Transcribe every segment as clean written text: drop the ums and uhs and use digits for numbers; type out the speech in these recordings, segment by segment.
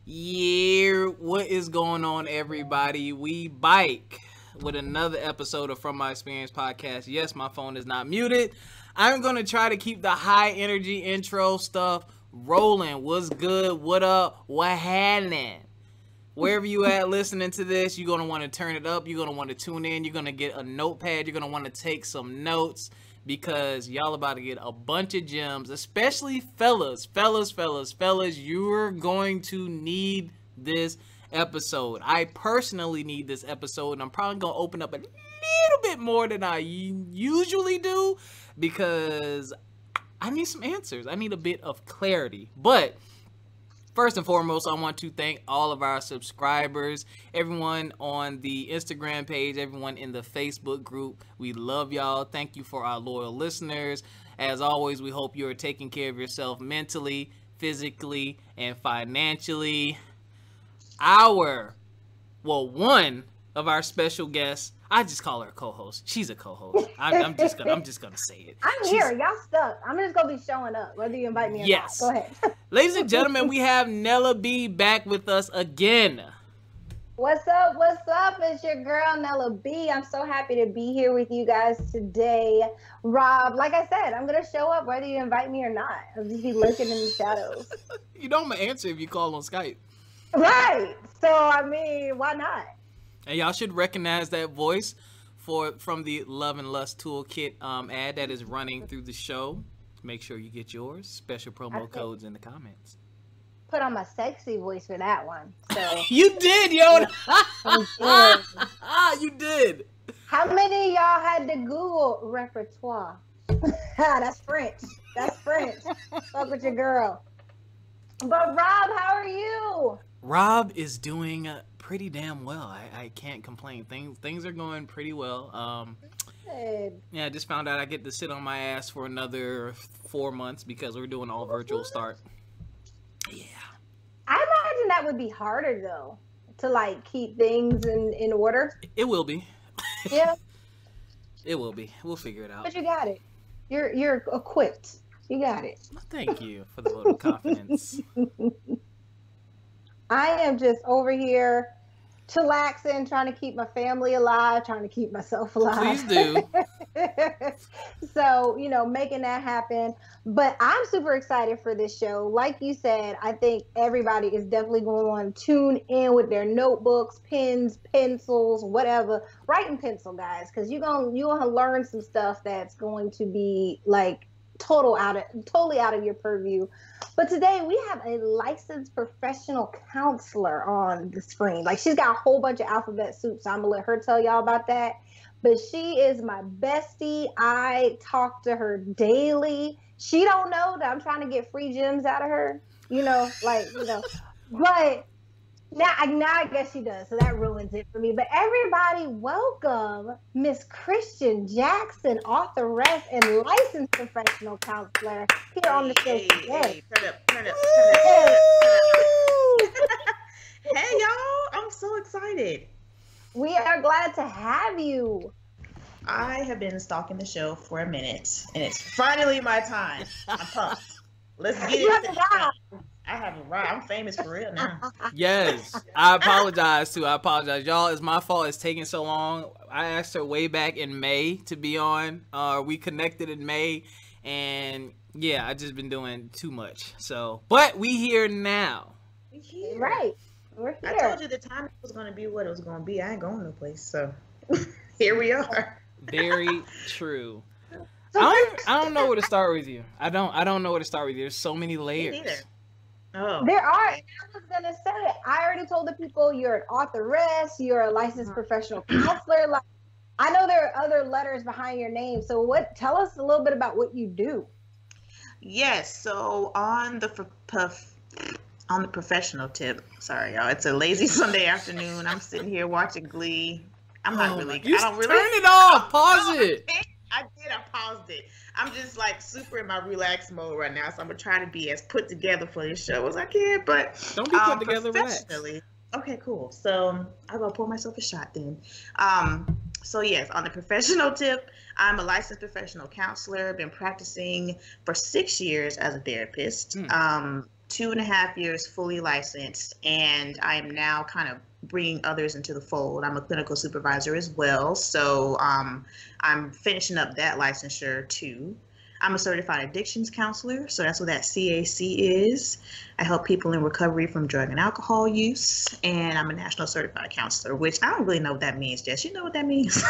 Yeah, what is going on, everybody? We bike with another episode of From My Experience podcast. Yes, my phone is not muted. I'm going to try to keep the high energy intro stuff rolling. What's good? What up? What happening? Wherever you at listening to this, you're going to want to turn it up. You're going to want to tune in. You're going to get a notepad. You're going to want to take some notes because y'all about to get a bunch of gems, especially fellas. You're going to need this episode. I personally need this episode, and I'm probably going to open up a little bit more than I usually do because I need some answers. I need a bit of clarity. But first and foremost, I want to thank all of our subscribers, everyone on the Instagram page, everyone in the Facebook group. We love y'all. Thank you for our loyal listeners. As always, we hope you are taking care of yourself mentally, physically, and financially. One of our special guests, I just call her a co-host. She's a co-host. I'm just gonna say it. Here. Y'all stuck. I'm just gonna be showing up, whether you invite me or not. Go ahead. Ladies and gentlemen, we have Nella B back with us again. What's up? What's up? It's your girl Nella B. I'm so happy to be here with you guys today. Rob, like I said, I'm gonna show up whether you invite me or not. I'll just be lurking in the shadows. You don't answer if you call on Skype. Right. So I mean, why not? And y'all should recognize that voice from the Love and Lust Toolkit ad that is running through the show. Make sure you get yours. Special promo codes in the comments. Put on my sexy voice for that one. So. You did, yo. You did. How many of y'all had to Google repertoire? That's French. Fuck with your girl. But Rob, how are you? Rob is doing pretty damn well. I can't complain. Things are going pretty well. Yeah, I just found out I get to sit on my ass for another 4 months because we're doing all virtual start. Yeah. I imagine that would be harder though, to like keep things in order. It will be. Yeah. It will be. We'll figure it out. But you got it. You're equipped. You got it. Thank you for the vote of confidence. I am just over here chillaxing, trying to keep my family alive, trying to keep myself alive. Please do. So, making that happen. But I'm super excited for this show. Like you said, I think everybody is definitely going to want to tune in with their notebooks, pens, pencils, whatever. Write in pencil, guys, because you're gonna learn some stuff that's going to be like totally out of your purview. But today we have a licensed professional counselor on the screen. Like, she's got a whole bunch of alphabet soup, so I'm gonna let her tell y'all about that. But she is my bestie. I talk to her daily. She don't know that I'm trying to get free gems out of her, but now I guess she does, so that ruins it for me. But everybody, welcome Miss Christian Jackson, authoress and licensed professional counselor here on the show today. Turn up. Hey, y'all. I'm so excited. We are glad to have you. I have been stalking the show for a minute, and it's finally my time. I'm pumped. Let's get it. I have arrived. I'm famous for real now. Yes. I apologize. Y'all, it's my fault it's taking so long. I asked her way back in May to be on. We connected in May, and yeah, I just been doing too much. So, but we here now. We here. Right. We're here. I told you the time was going to be what it was going to be. I ain't going no place. So, here we are. Very true. I don't know where to start with you. I don't know where to start with you. There's so many layers. Me neither. Oh. There are. I was gonna say, I already told the people you're an authoress, you're a licensed professional counselor. Like, I know there are other letters behind your name. So tell us a little bit about what you do. Yes. So on the professional tip, sorry y'all, it's a lazy Sunday afternoon. I'm sitting here watching Glee. I don't really. Turn it off. Pause it. I paused it. I'm just like super in my relaxed mode right now, so I'm gonna try to be as put together for this show as I can. But don't be put together professionally. Okay, cool. So I'll go pour myself a shot then. So yes, on the professional tip, I'm a licensed professional counselor. Been practicing for 6 years as a therapist. 2.5 years fully licensed, and I am now kind of bringing others into the fold. I'm a clinical supervisor as well, so I'm finishing up that licensure too. I'm a certified addictions counselor, so that's what that CAC is. I help people in recovery from drug and alcohol use, and I'm a national certified counselor, which I don't really know what that means, Jess. You know what that means?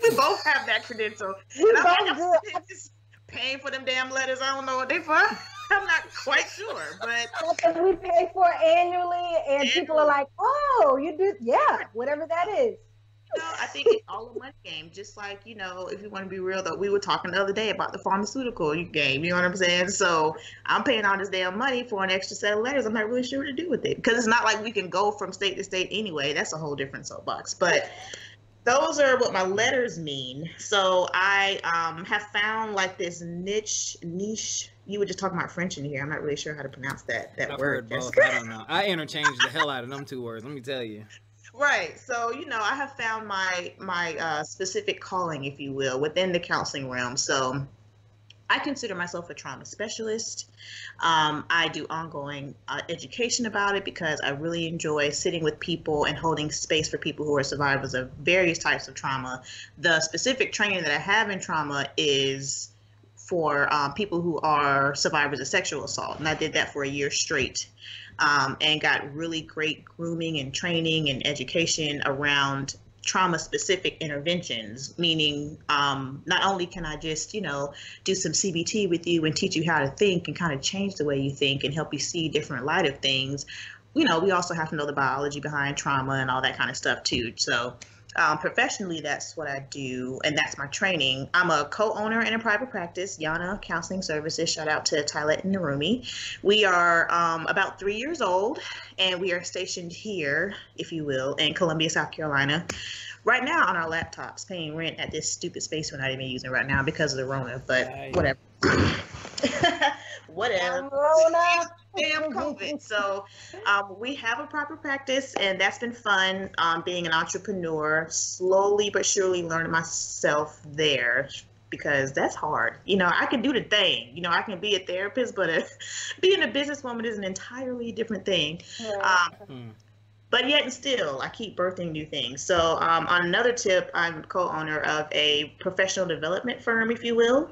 We both have that credential. And I'm just paying for them damn letters. I don't know what they for. I'm not quite sure, but something we pay for annually, and people are like, "Oh, you do, yeah, whatever that is." I think it's all a money game. Just like, if you want to be real, though, we were talking the other day about the pharmaceutical game. You know what I'm saying? So I'm paying all this damn money for an extra set of letters. I'm not really sure what to do with it, because it's not like we can go from state to state anyway. That's a whole different soapbox. But those are what my letters mean. So I have found like this niche. You were just talking about French in here. I'm not really sure how to pronounce that I've word. Heard both. I don't know. I interchange the hell out of them two words. Let me tell you. Right. So, I have found my specific calling, if you will, within the counseling realm. So I consider myself a trauma specialist. I do ongoing education about it because I really enjoy sitting with people and holding space for people who are survivors of various types of trauma. The specific training that I have in trauma is for people who are survivors of sexual assault. And I did that for a year straight. And got really great grooming and training and education around trauma-specific interventions, meaning not only can I just, do some CBT with you and teach you how to think and kind of change the way you think and help you see different light of things, we also have to know the biology behind trauma and all that kind of stuff too. So professionally, that's what I do, and that's my training. I'm a co-owner in a private practice, Yana Counseling Services. Shout out to Tylet and Narumi. We are about 3 years old, and we are stationed here, if you will, in Columbia, South Carolina, right now on our laptops, paying rent at this stupid space we're not even using right now because of the Rona, but whatever. Whatever. Damn COVID. So we have a proper practice, and that's been fun. Being an entrepreneur, slowly but surely learning myself there, because that's hard. I can do the thing. I can be a therapist, but being a businesswoman is an entirely different thing. But yet and still, I keep birthing new things. So on another tip, I'm co-owner of a professional development firm, if you will.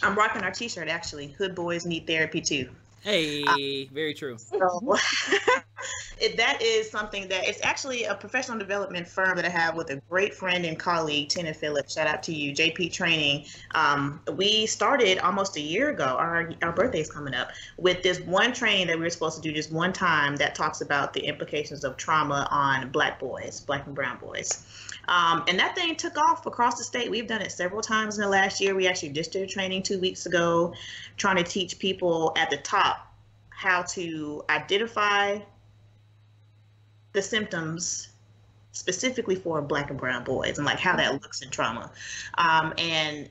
I'm rocking our t-shirt, actually. Hood boys need therapy too. Hey, very true. So that is something that it's actually a professional development firm that I have with a great friend and colleague, Tina Phillips. Shout out to you, JP Training. We started almost a year ago. Our birthday's coming up with this one training that we were supposed to do just one time that talks about the implications of trauma on Black boys, Black and brown boys. And that thing took off across the state. We've done it several times in the last year. We actually just did a training 2 weeks ago, trying to teach people at the top how to identify the symptoms specifically for Black and brown boys and like how that looks in trauma. And,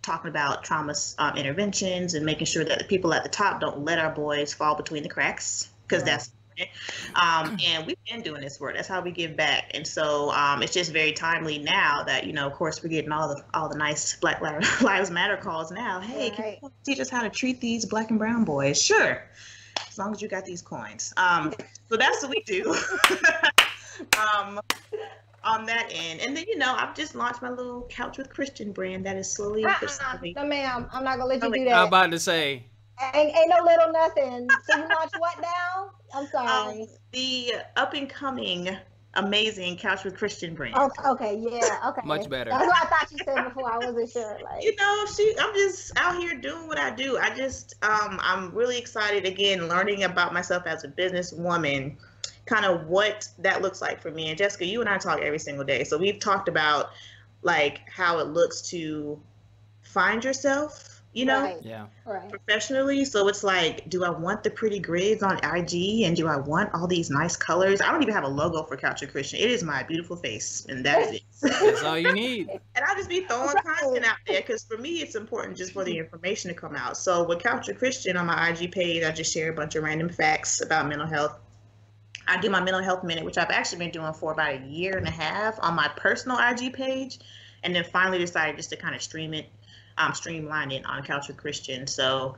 talking about trauma interventions and making sure that the people at the top don't let our boys fall between the cracks, because that's and we've been doing this work. That's how we give back. And so it's just very timely now that, of course, we're getting all the nice Black Lives Matter calls now. Hey, can you teach us how to treat these Black and brown boys? Sure, as long as you got these coins. So that's what we do. On that end. And then, I've just launched my little Couch with Christian brand that is slowly. No, ma'am, I'm not gonna let you do that. I'm about to say. Ain't no little nothing. So you launched what now? I'm sorry. The up and coming amazing Couch with Christian brand. Okay, yeah, okay. Much better. That's what I thought you said before. I wasn't sure. Like, I'm just out here doing what I do. I just I'm really excited again, learning about myself as a businesswoman, kind of what that looks like for me. And Jessica, you and I talk every single day. So we've talked about like how it looks to find yourself, right. Yeah, right. professionally. So it's like, do I want the pretty grids on IG, and do I want all these nice colors? I don't even have a logo for Couch with Christian. It is my beautiful face, and that's it. That's all you need. And I just be throwing content out there because for me, it's important just for the information to come out. So with Couch with Christian on my IG page, I just share a bunch of random facts about mental health. I do my mental health minute, which I've actually been doing for about 1.5 years on my personal IG page, and then finally decided just to kind of streamline it on Couch with Christian. So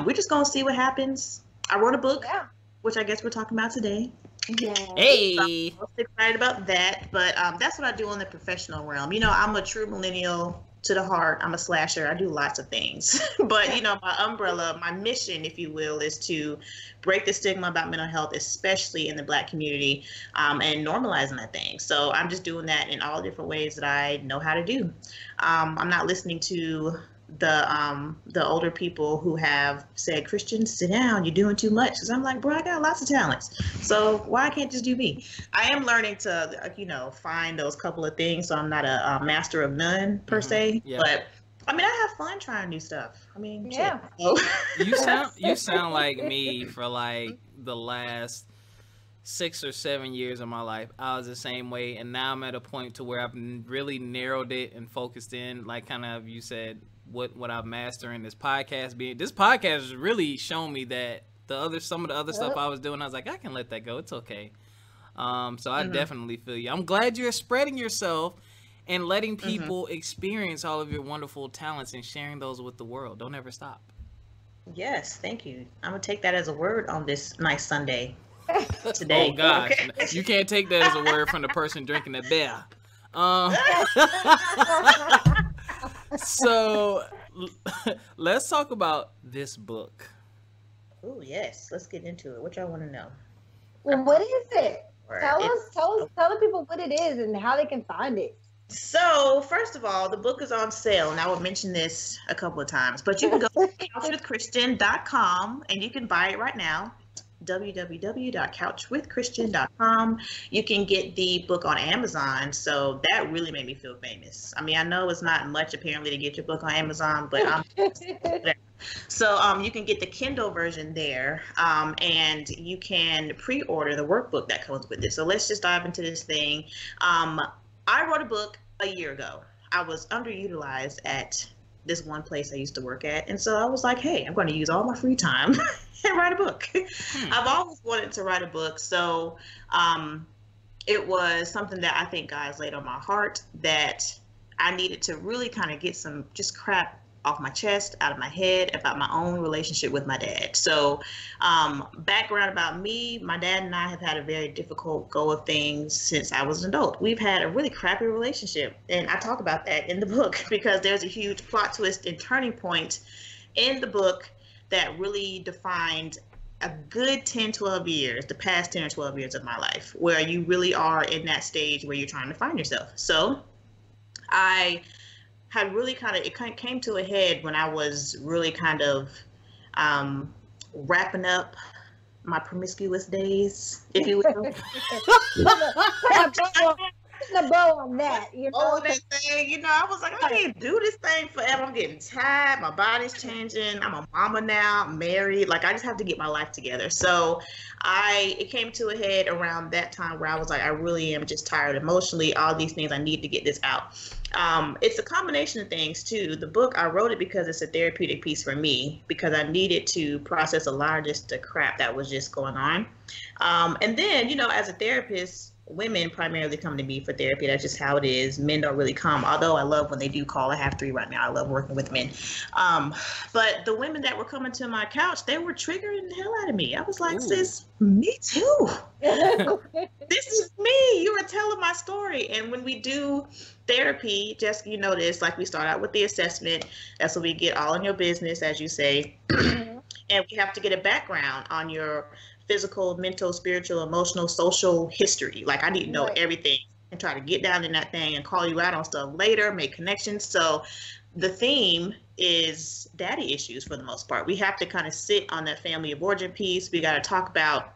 we're just gonna see what happens. I wrote a book, Yeah. which I guess we're talking about today. Yeah. Hey. I'm most excited about that, but that's what I do in the professional realm. You know, I'm a true millennial to the heart. I'm a slasher. I do lots of things, but you know, my umbrella, my mission, if you will, is to break the stigma about mental health, especially in the Black community, and normalizing that thing. So I'm just doing that in all different ways that I know how to do. I'm not listening to the older people who have said, Christian, sit down, you're doing too much. Because I'm like, bro, I got lots of talents. So why can't just do me? I am learning to, you know, find those couple of things. So I'm not a master of none per se. Yeah. But I mean, I have fun trying new stuff. I mean, Yeah. You sound like me for like the last 6 or 7 years of my life. I was the same way, and now I'm at a point to where I've really narrowed it and focused in, like kind of you said, what I've mastered in this podcast. This podcast has really shown me that some of the other stuff I was doing, I was like, I can let that go. It's okay. So I definitely feel you. I'm glad you're spreading yourself and letting people experience all of your wonderful talents and sharing those with the world. Don't ever stop. Yes, thank you. I'm gonna take that as a word on this nice Sunday today. Oh gosh, Okay. You can't take that as a word from the person drinking the beer. So let's talk about this book. Oh yes, let's get into it. What y'all want to know? Well, what is it? Tell the people what it is and how they can find it. So, first of all, the book is on sale, and I will mention this a couple of times, but you can go to couchwithchristian.com and you can buy it right now. www.couchwithchristian.com. You can get the book on Amazon, so that really made me feel famous. I mean, I know it's not much apparently to get your book on Amazon, but so you can get the Kindle version there, and you can pre-order the workbook that comes with it. So let's just dive into this thing. I wrote a book a year ago. I was underutilized at this one place I used to work at, and so I was like, hey, I'm going to use all my free time and write a book. I've always wanted to write a book, so it was something that I think God laid on my heart that I needed to really kind of get some just crap off my chest, out of my head about my own relationship with my dad. So background about me, my dad and I have had a very difficult go of things since I was an adult. We've had a really crappy relationship, and I talk about that in the book because there's a huge plot twist and turning point in the book that really defined a good 10, 12 years, the past 10 or 12 years of my life, where you really are in that stage where you're trying to find yourself. So I had really it came to a head when I was really kind of wrapping up my promiscuous days, if you will. The bow on that, you know. Oh, that thing, you know, I was like, I can't do this thing forever. I'm getting tired. My body's changing. I'm a mama now. I'm married. Like, I just have to get my life together. So it came to a head around that time where I was like, I really am just tired emotionally. All these things, I need to get this out. It's a combination of things too. The book, I wrote it because it's a therapeutic piece for me, because I needed to process a lot of just the crap that was just going on. And then, you know, as a therapist, women primarily come to me for therapy. That's just how it is. Men don't really come, although I love when they do call. I have 3 right now. I love working with men. But the women that were coming to my couch, they were triggering the hell out of me. I was like, sis, me too. This is me. You were telling my story. And when we do therapy, Jessica, you know this, like we start out with the assessment. That's when we get all in your business, as you say. And we have to get a background on your physical, mental, spiritual, emotional, social history. Like, I need to know everything and try to get down in that thing and call you out on stuff later, make connections. So the theme is daddy issues for the most part. We have to kind of sit on that family of origin piece. We got to talk about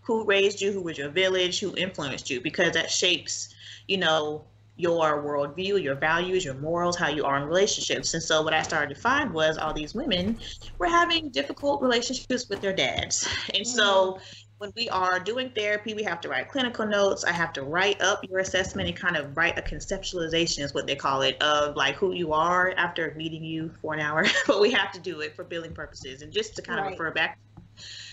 who raised you, who was your village, who influenced you, because that shapes, you know, your worldview, your values, your morals, how you are in relationships. And so what I started to find was all these women were having difficult relationships with their dads. And so when we are doing therapy, we have to write clinical notes. I have to write up your assessment and kind of write a conceptualization, is what they call it, of like who you are after meeting you for an hour. But we have to do it for billing purposes and just to kind of refer back.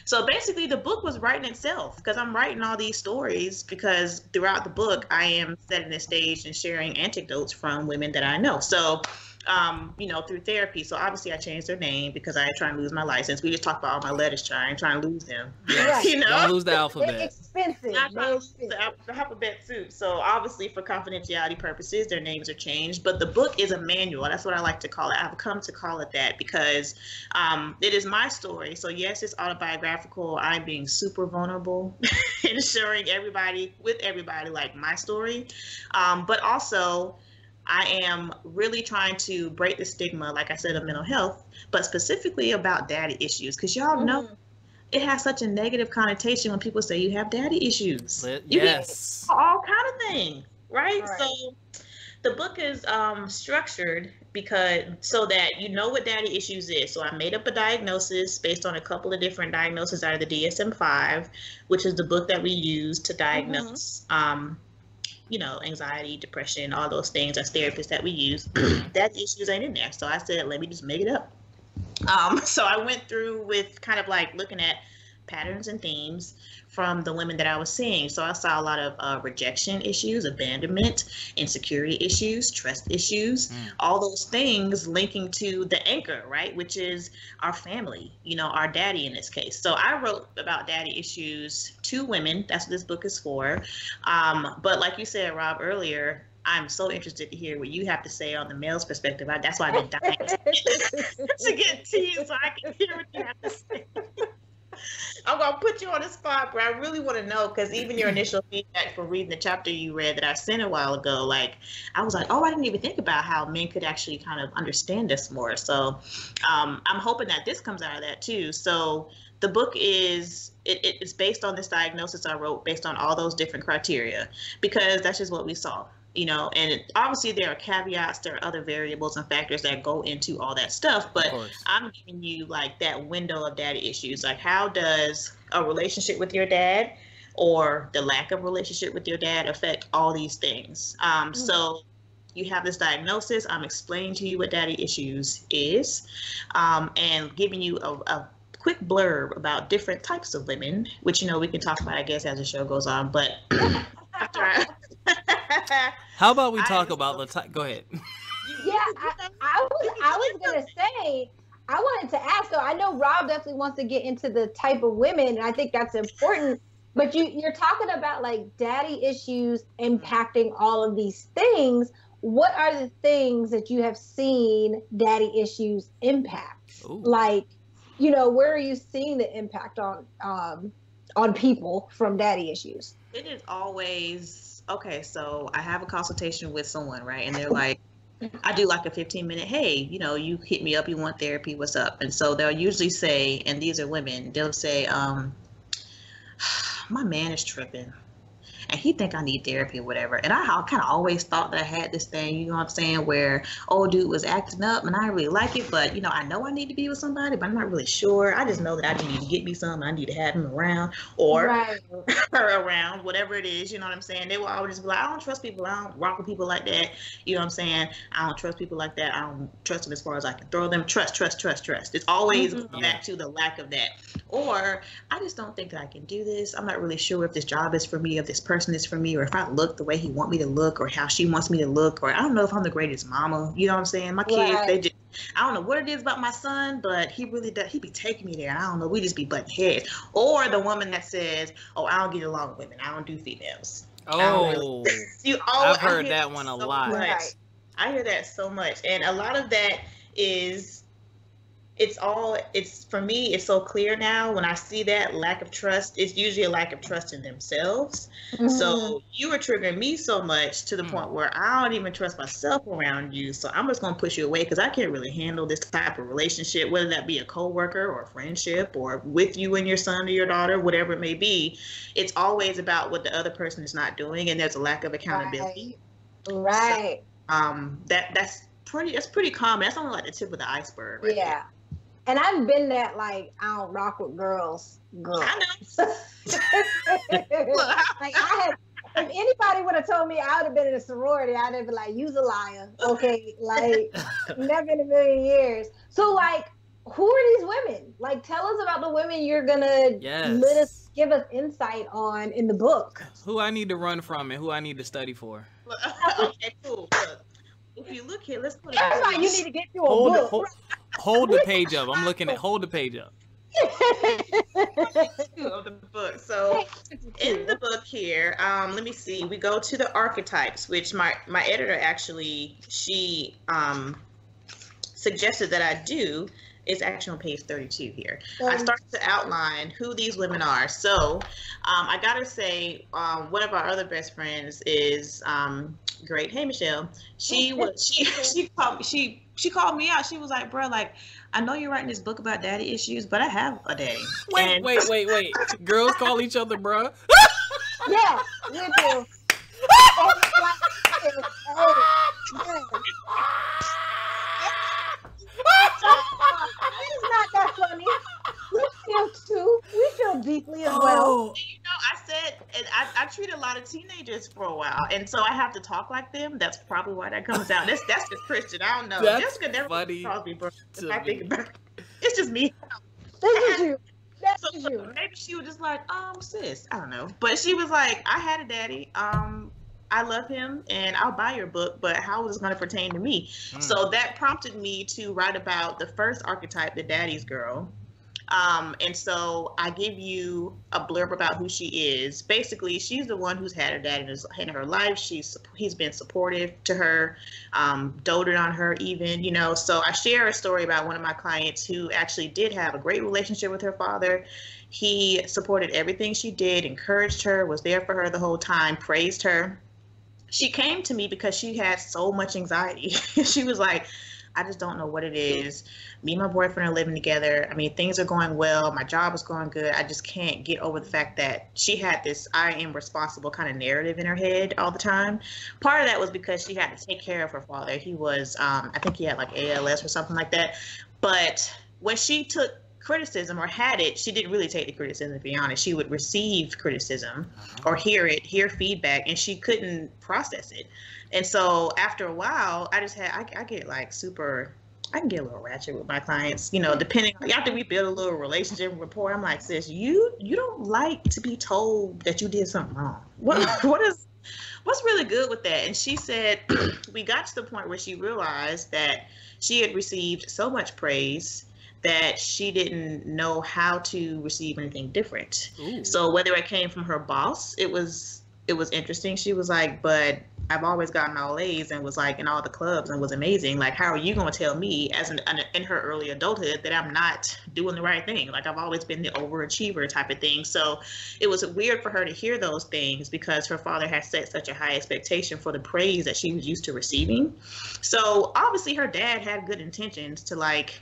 So basically the book was writing itself, because I'm writing all these stories because throughout the book I am setting the stage and sharing anecdotes from women that I know. So through therapy. So obviously I changed their name because I ain't trying to lose my license. We just talked about all my letters, I ain't trying to lose them. Yes. Don't lose the alphabet. They're expensive. Not trying to lose the alphabet soup. So obviously for confidentiality purposes, their names are changed. But the book is a manual. That's what I like to call it. I've come to call it that because it is my story. So yes, it's autobiographical. I'm being super vulnerable and sharing everybody like my story. But also I am really trying to break the stigma, like I said, of mental health, but specifically about daddy issues. Because y'all know it has such a negative connotation when people say you have daddy issues. Yes. All kind of things, right? So the book is structured so that you know what daddy issues is. So I made up a diagnosis based on a couple of different diagnoses out of the DSM-5, which is the book that we use to diagnose anxiety, depression, all those things as therapists that we use. Daddy issues ain't in there. So I said, let me just make it up. So I went through with kind of like looking at patterns and themes from the women that I was seeing. So I saw a lot of rejection issues, abandonment, insecurity issues, trust issues, all those things linking to the anchor, right? Which is our family, our daddy in this case. So I wrote about daddy issues to women. That's what this book is for. But like you said, Rob, earlier, I'm so interested to hear what you have to say on the male's perspective. That's why I've been dying to get to you so I can hear what you have to say. I'm going to put you on the spot, but I really want to know, because even your initial feedback for reading the chapter you read that I sent a while ago, like, I was like, oh, I didn't even think about how men could actually kind of understand this more. So I'm hoping that this comes out of that too. So the book is, it's based on this diagnosis I wrote based on all those different criteria, because that's just what we saw. And obviously there are caveats, there are other variables and factors that go into all that stuff, but I'm giving you like that window of daddy issues. Like, how does a relationship with your dad or the lack of relationship with your dad affect all these things? So you have this diagnosis. I'm explaining to you what daddy issues is, and giving you a quick blurb about different types of women, which, we can talk about, I guess, as the show goes on. But after how about we talk about the type? Go ahead. Yeah, I was gonna say, I wanted to ask though. I know Rob definitely wants to get into the type of women, and I think that's important. But you're talking about like daddy issues impacting all of these things. What are the things that you have seen daddy issues impact? Ooh. Like, where are you seeing the impact on people from daddy issues? It is always, okay, so I have a consultation with someone, right? And they're like, I do like a 15-minute, hey, you hit me up, you want therapy, what's up? And so they'll usually say, and these are women, they'll say, my man is tripping. And he think I need therapy or whatever. And I kind of always thought that I had this thing, you know what I'm saying, where old dude was acting up and I really like it, but I know I need to be with somebody, but I'm not really sure. I just know that I just need to get me something. I need to have him around or her around, whatever it is, you know what I'm saying? They will always be like, I don't trust people. I don't rock with people like that. You know what I'm saying? I don't trust people like that. I don't trust them as far as I can throw them. Trust. It's always back to the lack of that. Or I just don't think that I can do this. I'm not really sure if this job is for me, if this person is for me, or if I look the way he want me to look, or how she wants me to look, or I don't know if I'm the greatest mama. You know what I'm saying? My kids, they just, I don't know what it is about my son, but he really does. He be taking me there. I don't know. We just be butting heads. Or the woman that says, oh, I don't get along with women. I don't do females. Oh, I've heard that one a lot. I hear that so much. And a lot of that is, it's for me, it's so clear now when I see that lack of trust. It's usually a lack of trust in themselves. So you were triggering me so much to the point where I don't even trust myself around you. So I'm just going to push you away because I can't really handle this type of relationship, whether that be a coworker or a friendship or with you and your son or your daughter, whatever it may be. It's always about what the other person is not doing, and there's a lack of accountability. Right. So, that's pretty common. That's only like the tip of the iceberg. Right there. And I've been that, like, I don't rock with girls. I know. Like, if anybody would have told me I would have been in a sorority, I'd have been like, you's a liar. Okay, like, never in a million years. So, like, who are these women? Like, tell us about the women you're gonna give us insight on in the book. Who I need to run from and who I need to study for. Okay, cool. Look, if you look here, let's go to That's why you need to get you a Hold book. hold the page up. I'm looking at hold the page up. of the book. So in the book here, let me see. We go to the archetypes, which my editor actually she suggested that I do. Is actually on page 32 here. I started to outline who these women are. So I gotta say, one of our other best friends is great. Hey Michelle. She called me out. She was like, bro, like, I know you're writing this book about daddy issues, but I have a daddy. Wait. Girls call each other bruh. Yeah, we do. It's not that funny. We feel too. We feel deeply as well. You know, I said, and I treat a lot of teenagers for a while, and so I have to talk like them. That's probably why that comes out. That's just Christian. I don't know. Jessica never calls me bro. If I think about it, it's just me. This is you. That's you. Maybe she was just like, sis, I don't know. But she was like, I had a daddy. I love him and I'll buy your book, but how is it going to pertain to me? So that prompted me to write about the first archetype, the daddy's girl. And so I give you a blurb about who she is. Basically, she's the one who's had her dad in her life. He's been supportive to her, doted on her even, you know. So I share a story about one of my clients who actually did have a great relationship with her father. He supported everything she did, encouraged her, was there for her the whole time, praised her. She came to me because she had so much anxiety. She was like, I just don't know what it is. Me and my boyfriend are living together. I mean, things are going well. My job is going good. I just can't get over the fact that she had this I am responsible kind of narrative in her head all the time. Part of that was because she had to take care of her father. He was, I think he had like ALS or something like that. But when she took criticism or had it, she didn't really take the criticism, to be honest. She would receive criticism or hear feedback, and she couldn't process it. And so after a while, I get like I can get a little ratchet with my clients, you know, depending after we build a little relationship rapport. I'm like, sis, you don't like to be told that you did something wrong. What's really good with that? And she said we got to the point where she realized that she had received so much praise that she didn't know how to receive anything different. Ooh. So whether it came from her boss, it was interesting. She was like, but I've always gotten all A's and was like in all the clubs and was amazing. Like, how are you going to tell me as in her early adulthood that I'm not doing the right thing? Like, I've always been the overachiever type of thing. So it was weird for her to hear those things because her father had set such a high expectation for the praise that she was used to receiving. So obviously her dad had good intentions to, like,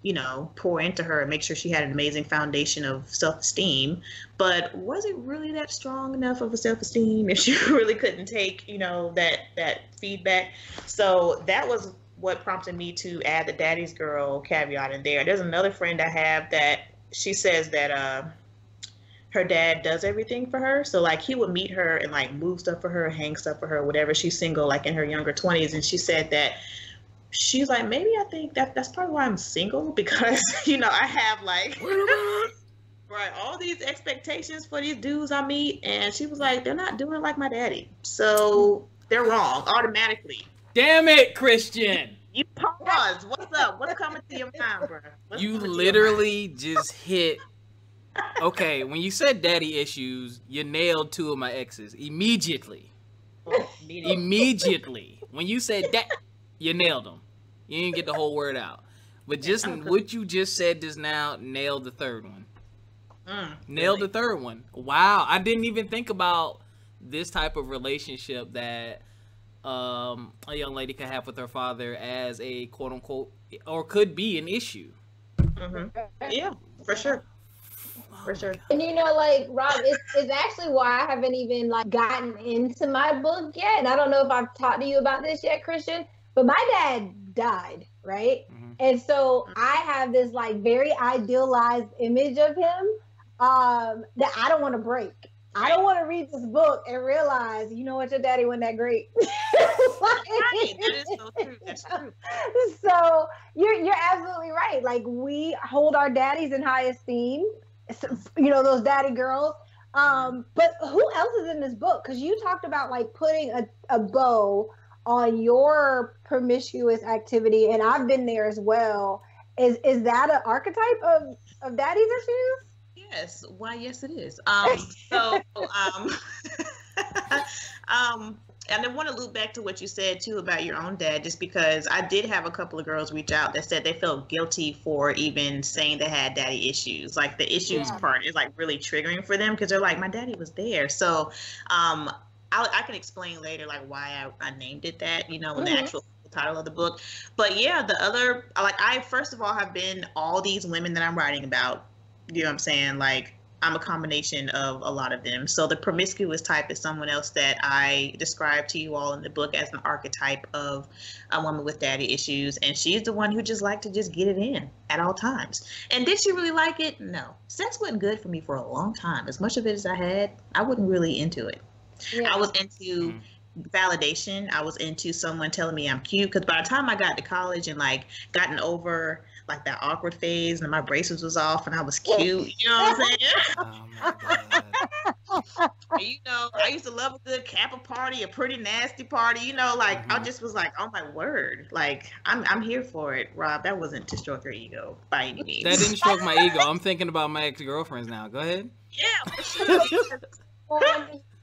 you know, pour into her and make sure she had an amazing foundation of self-esteem. But was it really that strong enough of a self-esteem if she really couldn't take, you know, that feedback? So that was what prompted me to add the daddy's girl caveat in there. There's another friend I have that she says that her dad does everything for her. So like he would meet her and like move stuff for her, hang stuff for her, whatever. She's single, like in her younger 20s. And she said that she's like, maybe I think that's probably why I'm single, because, you know, I have like, right, all these expectations for these dudes I meet. And she was like, they're not doing it like my daddy. So they're wrong automatically. Damn it, Christian. You pause. What's up? What's coming to your mind, bro? You literally just hit. Okay, when you said daddy issues, you nailed two of my exes immediately. Immediately. When you said that, you nailed them. You didn't get the whole word out. But just what you just said just now nailed the third one. Nailed the third one. Wow. I didn't even think about this type of relationship that a young lady could have with her father as a quote unquote, or could be an issue. Yeah, for sure. For sure. And you know, like, Rob, it's actually why I haven't even like gotten into my book yet. And I don't know if I've talked to you about this yet, Christian, but my dad died, right? And so I have this like very idealized image of him that I don't want to break. I don't want to read this book and realize, you know what, your daddy wasn't that great. Right. That is so true. That's true. So you're absolutely right. Like, we hold our daddies in high esteem. You know, those daddy girls. But who else is in this book? Because you talked about like putting a bow on your promiscuous activity, and I've been there as well. Is that an archetype of daddy's issues? Yes. Why? Yes, it is. And I want to loop back to what you said too about your own dad, just because I did have a couple of girls reach out that said they felt guilty for even saying they had daddy issues. Like the issues part is like really triggering for them because they're like, my daddy was there. So, I can explain later like why I named it that, in the actual title of the book. But yeah, the other, like, I first of all have been all these women that I'm writing about. You know what I'm saying? Like, I'm a combination of a lot of them. So the promiscuous type is someone else that I describe to you all in the book as an archetype of a woman with daddy issues. And she's the one who just liked to just get it in at all times. And did she really like it? No. Sex wasn't good for me for a long time. As much of it as I had, I wasn't really into it. Yeah. I was into validation. I was into someone telling me I'm cute. Because by the time I got to college and like gotten over like that awkward phase and my braces was off and I was cute, you know what I'm saying? Oh my God. I used to love a good Kappa party, a pretty nasty party, like I just was like, oh my word, like I'm here for it, Rob. That wasn't to stroke your ego by any means. That didn't stroke my ego. I'm thinking about my ex-girlfriends now. Go ahead. Yeah, for sure.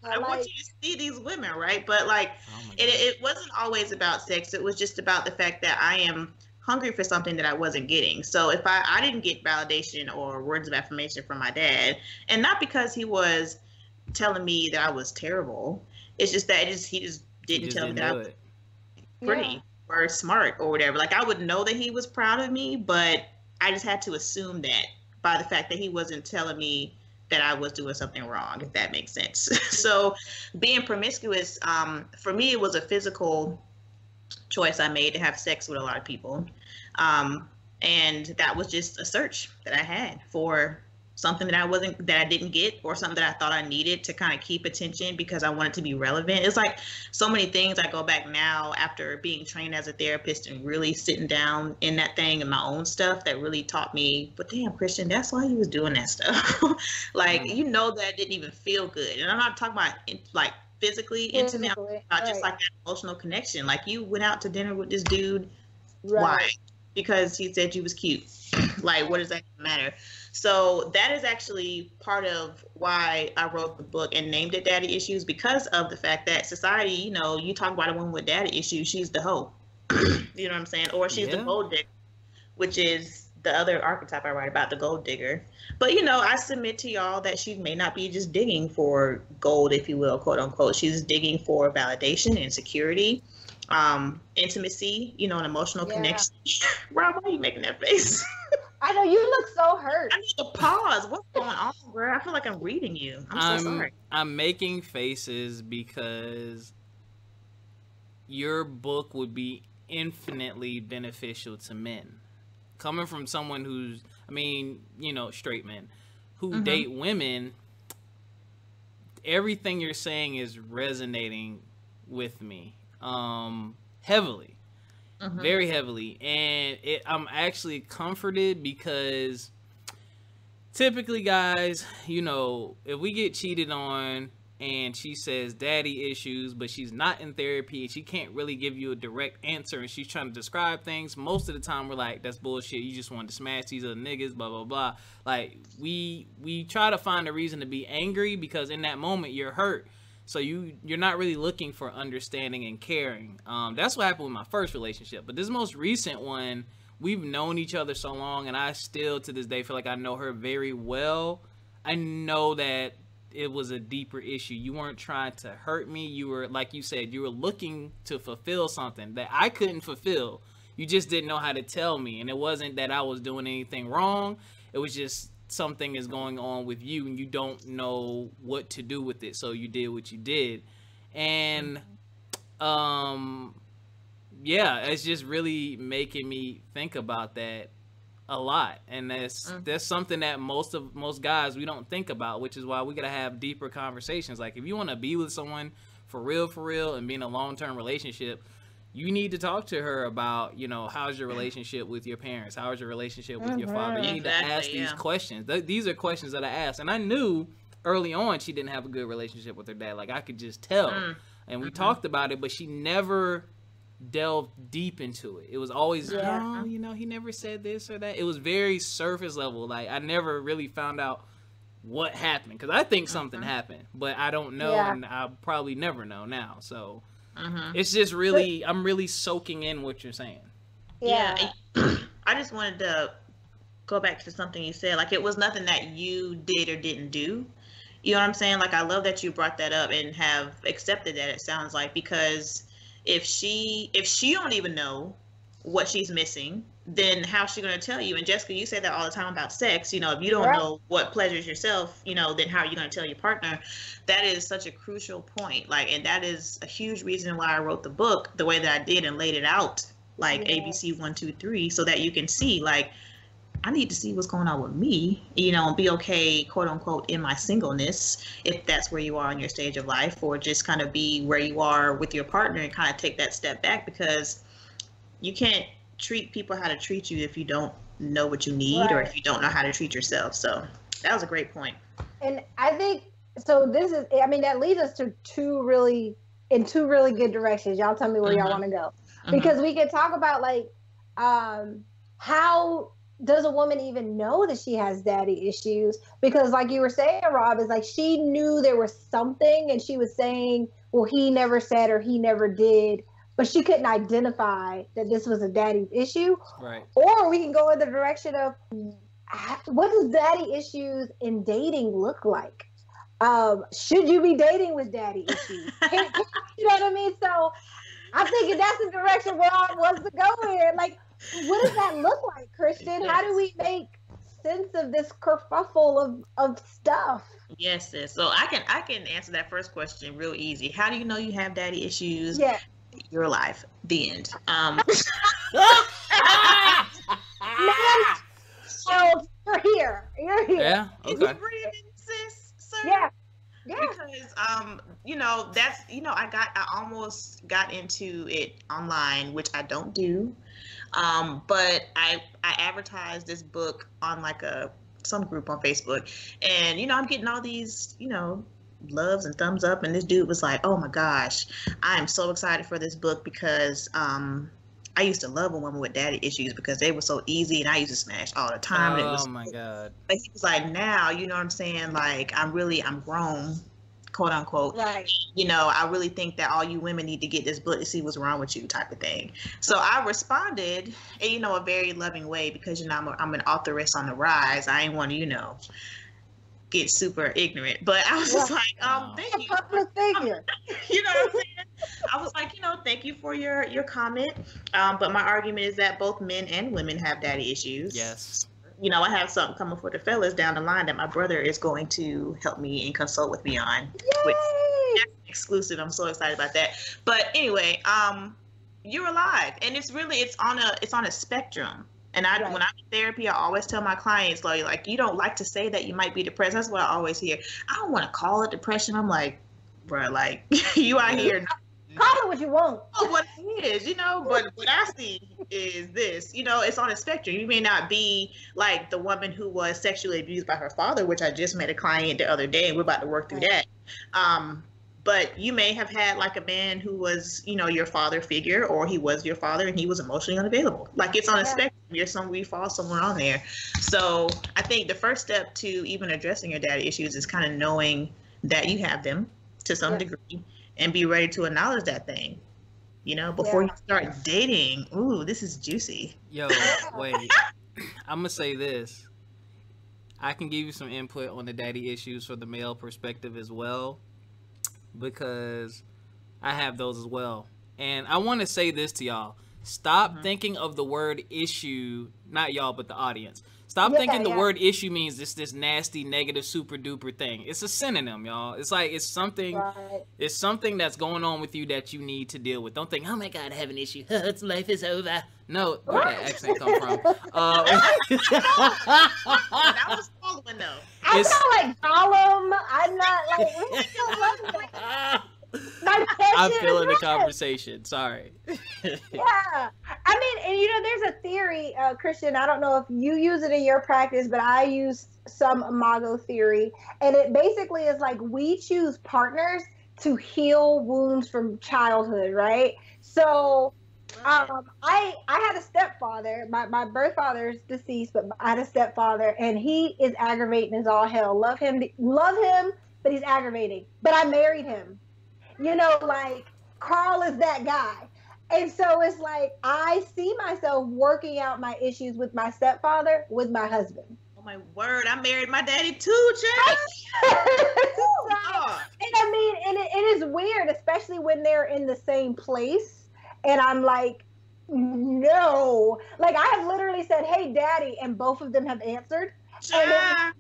I want you to see these women, right? But like, it wasn't always about sex. It was just about the fact that I am hungry for something that I wasn't getting. So if I didn't get validation or words of affirmation from my dad, and not because he was telling me that I was terrible, it's just that he just didn't tell me that I was pretty or smart or whatever. Like I would know that he was proud of me, but I just had to assume that by the fact that he wasn't telling me that I was doing something wrong, if that makes sense. So being promiscuous, for me, it was a physical choice I made to have sex with a lot of people. And that was just a search that I had for something that I didn't get, or something that I thought I needed to kind of keep attention because I wanted to be relevant. It's like so many things. I go back now after being trained as a therapist and really sitting down in that thing and my own stuff that really taught me, but damn, Christian, that's why you was doing that stuff. Like, that didn't even feel good. And I'm not talking about like physically intimate, about just like that emotional connection. Like you went out to dinner with this dude. Why? Because he said you was cute. Like, what does that matter? So that is actually part of why I wrote the book and named it Daddy Issues, because of the fact that society, you talk about a woman with daddy issues, she's the hoe. You know what I'm saying? Or she's the gold digger, which is the other archetype I write about, the gold digger. But, I submit to y'all that she may not be just digging for gold, if you will, quote unquote. She's digging for validation and security, intimacy, an emotional connection. Rob, why are you making that face? I know, you look so hurt. I need to pause. What's going on, bro? I feel like I'm reading you. I'm so sorry. I'm making faces because your book would be infinitely beneficial to men. Coming from someone who's, straight men who date women, everything you're saying is resonating with me heavily. Very heavily. And I'm actually comforted because typically, guys, if we get cheated on and she says daddy issues, but she's not in therapy and she can't really give you a direct answer and she's trying to describe things, most of the time we're like, that's bullshit. You just wanted to smash these other niggas, blah, blah, blah. Like, we try to find a reason to be angry because in that moment you're hurt. So you're not really looking for understanding and caring. That's what happened with my first relationship. But this most recent one, we've known each other so long, and I still to this day feel like I know her very well. I know that it was a deeper issue. You weren't trying to hurt me. You were, like you said, you were looking to fulfill something that I couldn't fulfill. You just didn't know how to tell me. And it wasn't that I was doing anything wrong. It was just something is going on with you and you don't know what to do with it, so you did what you did. And it's just really making me think about that a lot. And that's something that most guys, we don't think about, which is why we gotta have deeper conversations. Like, if you want to be with someone for real and be in a long-term relationship, you need to talk to her about, how's your relationship with your parents? How's your relationship with your father? You need to ask these questions. These are questions that I asked. And I knew early on she didn't have a good relationship with her dad. Like, I could just tell. and we talked about it, but she never delved deep into it. It was always, no, you know, he never said this or that. It was very surface level. Like, I never really found out what happened, because I think something happened, but I don't know, and I'll probably never know now. So it's just really, I'm really soaking in what you're saying. Yeah. I just wanted to go back to something you said. Like, it was nothing that you did or didn't do. You know what I'm saying? Like, I love that you brought that up and have accepted that, it sounds like, because if she don't even know what she's missing, then how's she going to tell you? And Jessica, you say that all the time about sex. You know, if you don't know what pleasures yourself, you know, then how are you going to tell your partner? That is such a crucial point. Like, and that is a huge reason why I wrote the book the way that I did and laid it out, like ABC 1, 2, 3, so that you can see, like, I need to see what's going on with me, you know, and be okay, quote unquote, in my singleness, if that's where you are in your stage of life, or just kind of be where you are with your partner and kind of take that step back, because you can't treat people how to treat you if you don't know what you need, or if you don't know how to treat yourself. So that was a great point. And I think, so this is, I mean, that leads us to two really good directions. Y'all tell me where y'all want to go. Because we can talk about, like, how does a woman even know that she has daddy issues? Because, like you were saying, Rob, is like, she knew there was something, and she was saying, well, he never said or he never did, but she couldn't identify that this was a daddy issue. Right. Or we can go in the direction of, what does daddy issues in dating look like? Should you be dating with daddy issues? You know what I mean? So I'm thinking that's the direction Rob wants to go in. Like, what does that look like, Christian? How do we make sense of this kerfuffle of stuff? Yes, sis. So I can answer that first question real easy. How do you know you have daddy issues? Yeah. You're alive. The end. Man, so you're here. You're here. Yeah. Okay. Is you breathing, sis? Sir? Yeah. Yeah. Because you know, that's, you know, I almost got into it online, which I don't do. But I advertised this book on like some group on Facebook, and you know, I'm getting all these, you know, loves and thumbs up, and this dude was like, oh my gosh, I am so excited for this book, because I used to love a woman with daddy issues because they were so easy and I used to smash all the time. Oh my God. But he was like, now, you know what I'm saying? Like, I'm grown, quote unquote. Right. You know, I really think that all you women need to get this book to see what's wrong with you, type of thing. So I responded in, you know, a very loving way, because, you know, I'm an authoress on the rise. I ain't want to, you know, get super ignorant, but I was just like, thank you. Public figure. You know what I'm saying? I was like, you know, thank you for your comment. But my argument is that both men and women have daddy issues. Yes. You know, I have something coming for the fellas down the line that my brother is going to help me and consult with me on. Which, that's exclusive. I'm so excited about that. But anyway, you're alive, and it's on a spectrum. And when I'm in therapy, I always tell my clients, like, you don't like to say that you might be depressed. That's what I always hear. I don't want to call it depression. I'm like, bro, like, you out here. Call it what you want. Oh, what it is, you know, but what I see is this, you know, it's on a spectrum. You may not be like the woman who was sexually abused by her father, which I just met a client the other day, and we're about to work through that. But you may have had like a man who was, you know, your father figure, or he was your father and he was emotionally unavailable. Like, it's on a spectrum. We fall somewhere on there. So I think the first step to even addressing your daddy issues is kind of knowing that you have them to some degree, and be ready to acknowledge that thing, you know, before you start dating. Ooh, this is juicy. Yo, wait. I'm going to say this. I can give you some input on the daddy issues for the male perspective as well, because I have those as well. And I want to say this to y'all. Stop thinking of the word issue, not y'all, but the audience. Stop thinking the word issue means this nasty, negative, super duper thing. It's a synonym, y'all. It's like, it's something that's going on with you that you need to deal with. Don't think, oh my God, I have an issue. Life is over. No, where that accent come from? That was following though. I'm not like Gollum. I'm not like. I'm feeling the conversation. Sorry. Yeah. I mean, and you know, there's a theory, Christian, I don't know if you use it in your practice, but I use some imago theory. And it basically is like, we choose partners to heal wounds from childhood, right? So I had a stepfather. My birth father's deceased, but I had a stepfather, and he is aggravating as all hell. Love him, but he's aggravating. But I married him. You know, like Carl is that guy. And so it's like I see myself working out my issues with my stepfather with my husband. Oh my word, I married my daddy too, child. And I mean, and it is weird, especially when they're in the same place. And I'm like, no. Like I have literally said, "Hey, daddy," and both of them have answered. Yeah.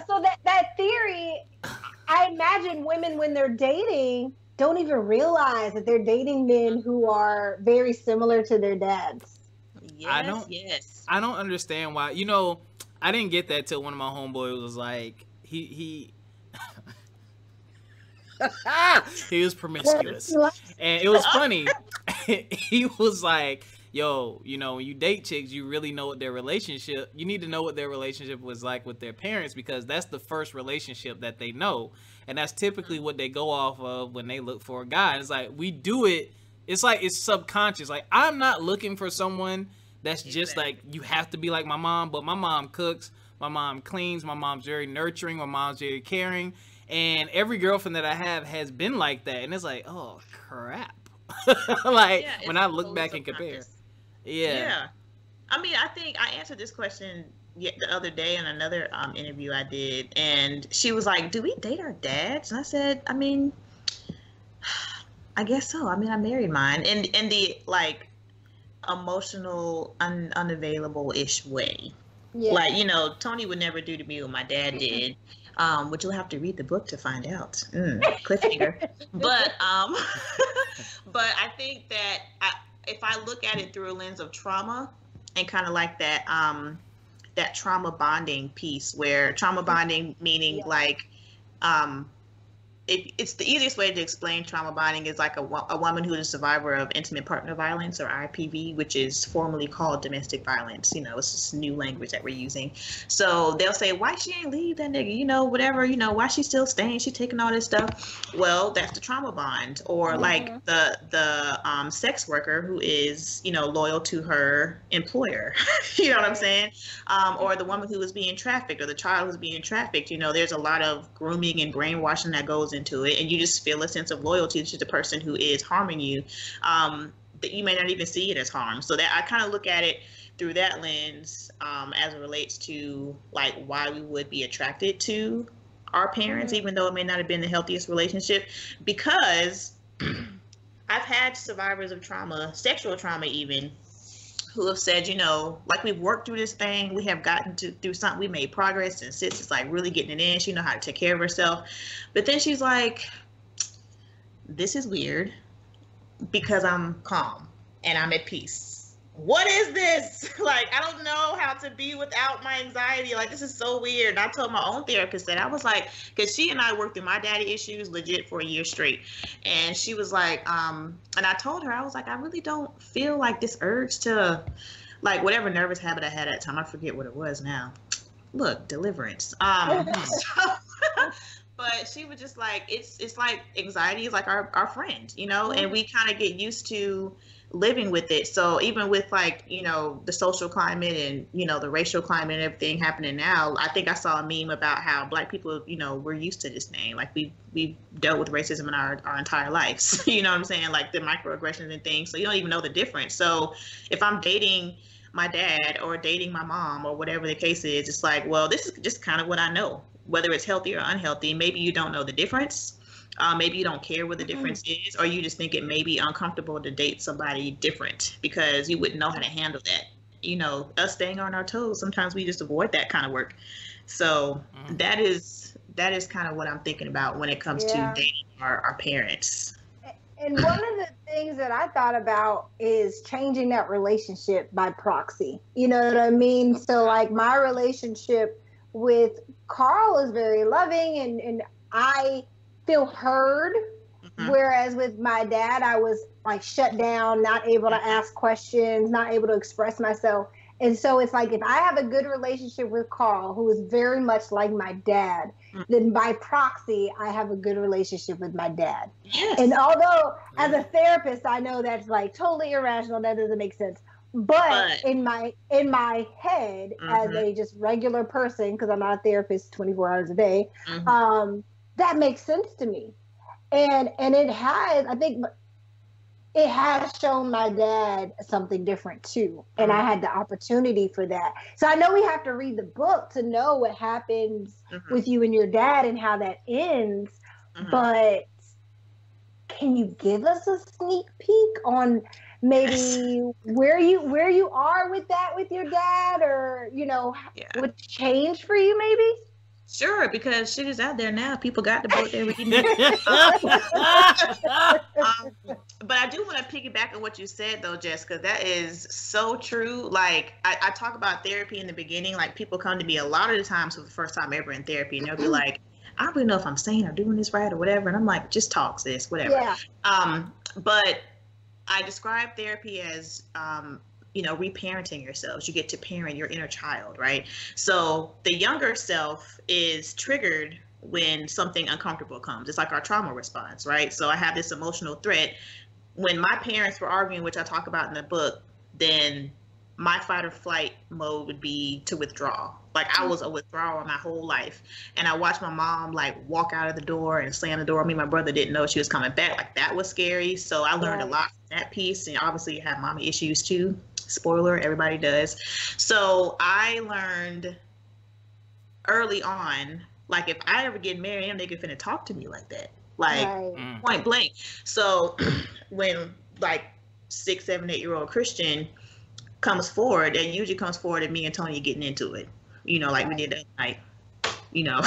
So that theory, I imagine women when they're dating don't even realize that they're dating men who are very similar to their dads. Yes. I don't understand why. I didn't get that till one of my homeboys was like, he he was promiscuous, and it was funny. He was like, yo, when you date chicks, you really know what their relationship, you need to know what their relationship was like with their parents, because that's the first relationship that they know. And that's typically what they go off of when they look for a guy. And it's like, we do it. It's like, it's subconscious. Like, I'm not looking for someone that's just like, you have to be like my mom, but my mom cooks, my mom cleans, my mom's very nurturing, my mom's very caring. And every girlfriend that I have has been like that. And it's like, oh, crap. Like, when I look back and compare. Yeah. I mean, I think I answered this question the other day in another interview I did, and she was like, "Do we date our dads?" And I said, "I mean, I guess so. I mean, I married mine in the like emotional, unavailable-ish way. Yeah. Like, Tony would never do to me what my dad did." Which you'll have to read the book to find out. Cliffhanger. But but I think that if I look at it through a lens of trauma and kind of like that that trauma bonding piece, where trauma bonding meaning like it's the easiest way to explain trauma bonding is like a woman who is a survivor of intimate partner violence, or IPV, which is formerly called domestic violence. It's just new language that we're using. So they'll say, why she ain't leave that nigga, whatever, why she still staying, she taking all this stuff. Well, that's the trauma bond. Or like the sex worker who is, loyal to her employer. You know what I'm saying? Or the woman who is being trafficked, or the child who's being trafficked. There's a lot of grooming and brainwashing that goes into it, and you just feel a sense of loyalty to the person who is harming you, that you may not even see it as harm. So that I kind of look at it through that lens, as it relates to like why we would be attracted to our parents, even though it may not have been the healthiest relationship, because I've had survivors of trauma, sexual trauma even, who have said, like, we've worked through this thing, we have gotten through something, we made progress, and sis is like really getting it in, she know how to take care of herself. But then she's like, this is weird because I'm calm and I'm at peace. What is this? Like, I don't know how to be without my anxiety. Like, this is so weird. And I told my own therapist that. I was like, because she and I worked through my daddy issues legit for a year straight. And she was like, and I told her, I was like, I really don't feel like this urge to, like, whatever nervous habit I had at the time, I forget what it was now. Look, deliverance. But she was just like, it's like anxiety is like our friend, and we kind of get used to living with it. So even with like, the social climate and, the racial climate and everything happening now, I think I saw a meme about how Black people, we're used to this thing. Like we've dealt with racism in our entire lives. You know what I'm saying? Like the microaggressions and things. So you don't even know the difference. So if I'm dating my dad or dating my mom or whatever the case is, it's like, well, this is just kind of what I know, whether it's healthy or unhealthy. Maybe you don't know the difference. Maybe you don't care what the difference is, or you just think it may be uncomfortable to date somebody different because you wouldn't know how to handle that. Us staying on our toes, sometimes we just avoid that kind of work. So that is kind of what I'm thinking about when it comes to dating our parents. And one of the things that I thought about is changing that relationship by proxy. You know what I mean? So like my relationship with Carl is very loving and I feel heard. Whereas with my dad, I was like shut down, not able to ask questions, not able to express myself. And so it's like, if I have a good relationship with Carl, who is very much like my dad, then by proxy, I have a good relationship with my dad. Yes. And although as a therapist, I know that's like totally irrational, that doesn't make sense. But in my head, as a just regular person, because I'm not a therapist 24 hours a day, that makes sense to me. And it has, I think, it has shown my dad something different too. And I had the opportunity for that. So I know we have to read the book to know what happens with you and your dad and how that ends. But can you give us a sneak peek on maybe where you are with that with your dad, or, you know, what's changed for you maybe? Sure, because shit is out there now. People got the book, they're reading it. But I do want to piggyback on what you said, though, Jess, because that is so true. Like, I talk about therapy in the beginning. Like, people come to me a lot of the times for the first time ever in therapy, and they'll be like, I don't really know if I'm saying or doing this right or whatever. And I'm like, just talk, sis, whatever. Yeah. But I describe therapy as you know, reparenting yourselves. You get to parent your inner child, right? So the younger self is triggered when something uncomfortable comes. It's like our trauma response, right? So I have this emotional threat. When my parents were arguing, which I talk about in the book, then my fight or flight mode would be to withdraw. Like, I was a withdrawer my whole life. And I watched my mom like walk out of the door and slam the door. Me and my brother didn't know she was coming back. Like, that was scary. So I learned a lot from that piece. And obviously you have mommy issues too. Spoiler, everybody does. So I learned early on, like, if I ever get married, I'm nigga finna talk to me like that. Like, point blank. So when like 6, 7, 8-year-old Christian comes forward, and usually comes forward and me and Tony getting into it, you know, like we did that night, you know,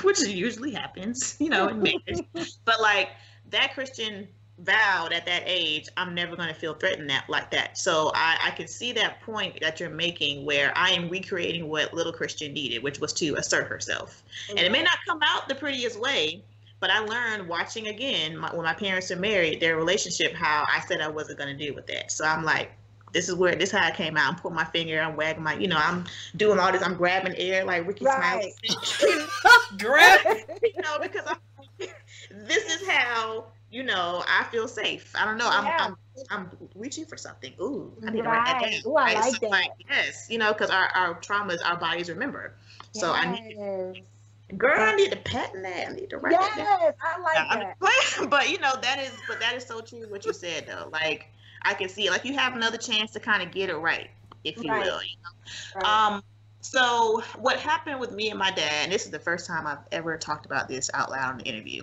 which usually happens, you know, in marriage. But like, that Christian vowed at that age, I'm never going to feel threatened like that. So I can see that point that you're making, where I am recreating what little Christian needed, which was to assert herself. And it may not come out the prettiest way, but I learned watching again, when my parents are married, their relationship, how I said I wasn't going to deal with that. So I'm like, this is how it came out. I'm putting my finger, I'm wagging my, you know, I'm doing all this, I'm grabbing air like Ricky Smiley. Grab, you know, because this is how, you know, I feel safe. I don't know. I'm reaching for something. Ooh, I need to write that down. Ooh, I like that. Like, yes, you know, because our traumas, our bodies remember. So I need. Girl, I need to patent that. I need to write that down. Yes, I like that. But you know, that is so true what you said though. Like, I can see it. Like, you have another chance to kind of get it right, if you will. You know? So what happened with me and my dad, and this is the first time I've ever talked about this out loud in the interview.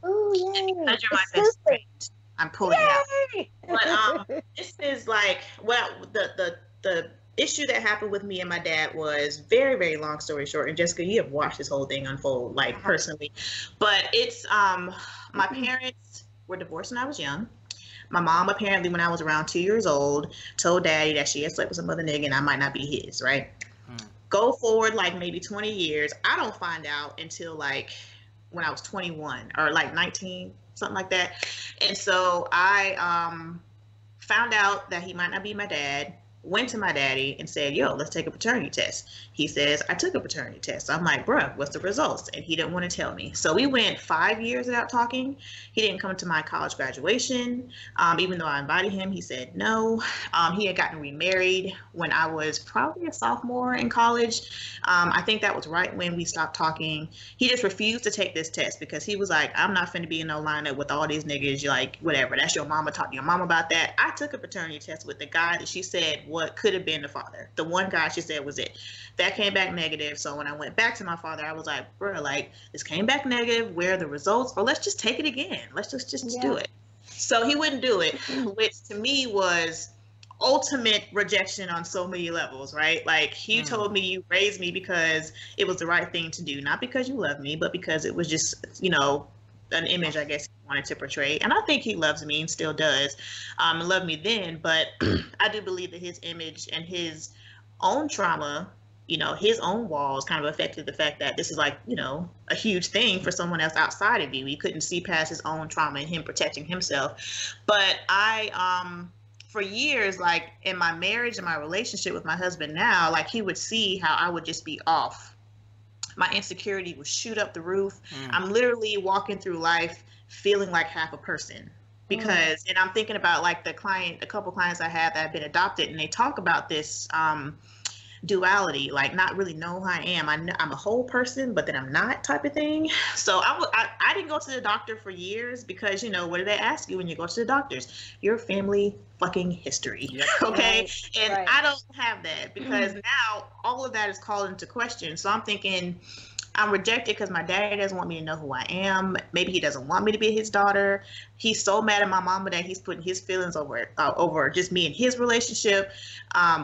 Oh, yay. Because you're my best friend, I'm pulling it out. But this is like, well, the issue that happened with me and my dad was very, very long story short. And Jessica, you have watched this whole thing unfold, like, personally. But it's my parents were divorced when I was young. My mom, apparently, when I was around 2 years old, told daddy that she had slept with some other nigga and I might not be his, right? Go forward like maybe 20 years. I don't find out until like when I was 21 or like 19, something like that. And so I found out that he might not be my dad, went to my daddy and said, yo, let's take a paternity test. He says, I took a paternity test. I'm like, bruh, what's the results? And he didn't want to tell me. So we went 5 years without talking. He didn't come to my college graduation. Even though I invited him, he said no. He had gotten remarried when I was probably a sophomore in college. I think that was right when we stopped talking. He just refused to take this test because he was like, I'm not finna be in no lineup with all these niggas. You're like, whatever, that's your mama. Talk to your mom about that. I took a paternity test with the guy that she said what could have been the father. The one guy she said was it. That came back negative. So when I went back to my father, I was like, bro, like, this came back negative. Where are the results? Or let's just take it again. Let's just do it. So he wouldn't do it, which to me was ultimate rejection on so many levels, right? Like, you told me you raised me because it was the right thing to do, not because you love me, but because it was just, you know, an image, I guess, he wanted to portray. And I think he loves me and still does, and loved me then. But I do believe that his image and his own trauma, you know, his own walls kind of affected the fact that this is like, you know, a huge thing for someone else outside of you. He couldn't see past his own trauma and him protecting himself. But I for years, like in my marriage and my relationship with my husband now, like he would see how I would just be off. My insecurity would shoot up the roof. I'm literally walking through life feeling like half a person because, and I'm thinking about like a couple clients I have that have been adopted, and they talk about this duality, like not really know who I am. I'm a whole person, but then I'm not, type of thing. So I didn't go to the doctor for years because, you know, what do they ask you when you go to the doctors? Your family fucking history. Yep. Okay. Right. And right. I don't have that because now all of that is called into question. So I'm thinking I'm rejected because my daddy doesn't want me to know who I am. Maybe he doesn't want me to be his daughter. He's so mad at my mama that he's putting his feelings over just me and his relationship.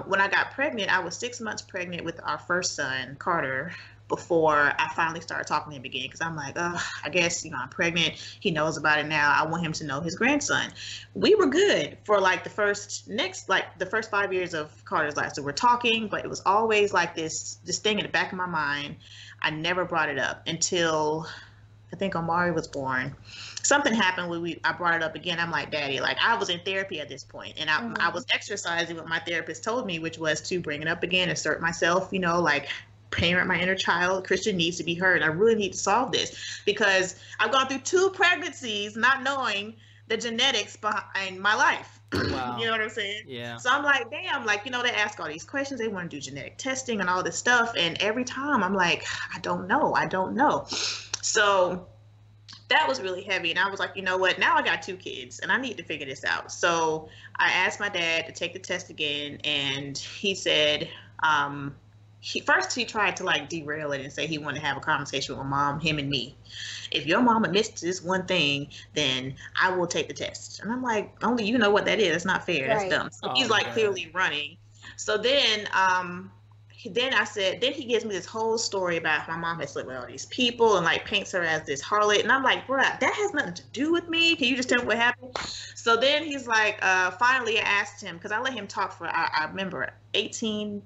When I got pregnant, I was 6 months pregnant with our first son, Carter, before I finally started talking to him again. Because I'm like, oh, I guess, you know, I'm pregnant. He knows about it now. I want him to know his grandson. We were good for like the first 5 years of Carter's life. So we're talking, but it was always like this thing in the back of my mind. I never brought it up until I think Omari was born. Something happened when I brought it up again. I'm like, Daddy, like I was in therapy at this point, and I was exercising what my therapist told me, which was to bring it up again, assert myself, you know, like parent my inner child. Christian needs to be heard. I really need to solve this because I've gone through 2 pregnancies not knowing the genetics behind my life. Wow. You know what I'm saying? Yeah. So I'm like, damn, like, you know, they ask all these questions. They want to do genetic testing and all this stuff. And every time I'm like, I don't know. So that was really heavy. And I was like, you know what? Now I got 2 kids and I need to figure this out. So I asked my dad to take the test again. And he said, he tried to like derail it and say he wanted to have a conversation with my mom, him and me. If your mama missed this one thing, then I will take the test. And I'm like, only you know what that is. It's not fair. Right. That's dumb. So he's like clearly running. So then then he gives me this whole story about how my mom has slept with all these people and like paints her as this harlot. And I'm like, bruh, that has nothing to do with me. Can you just tell me what happened? So then he's like, finally I asked him, because I let him talk for, I remember 18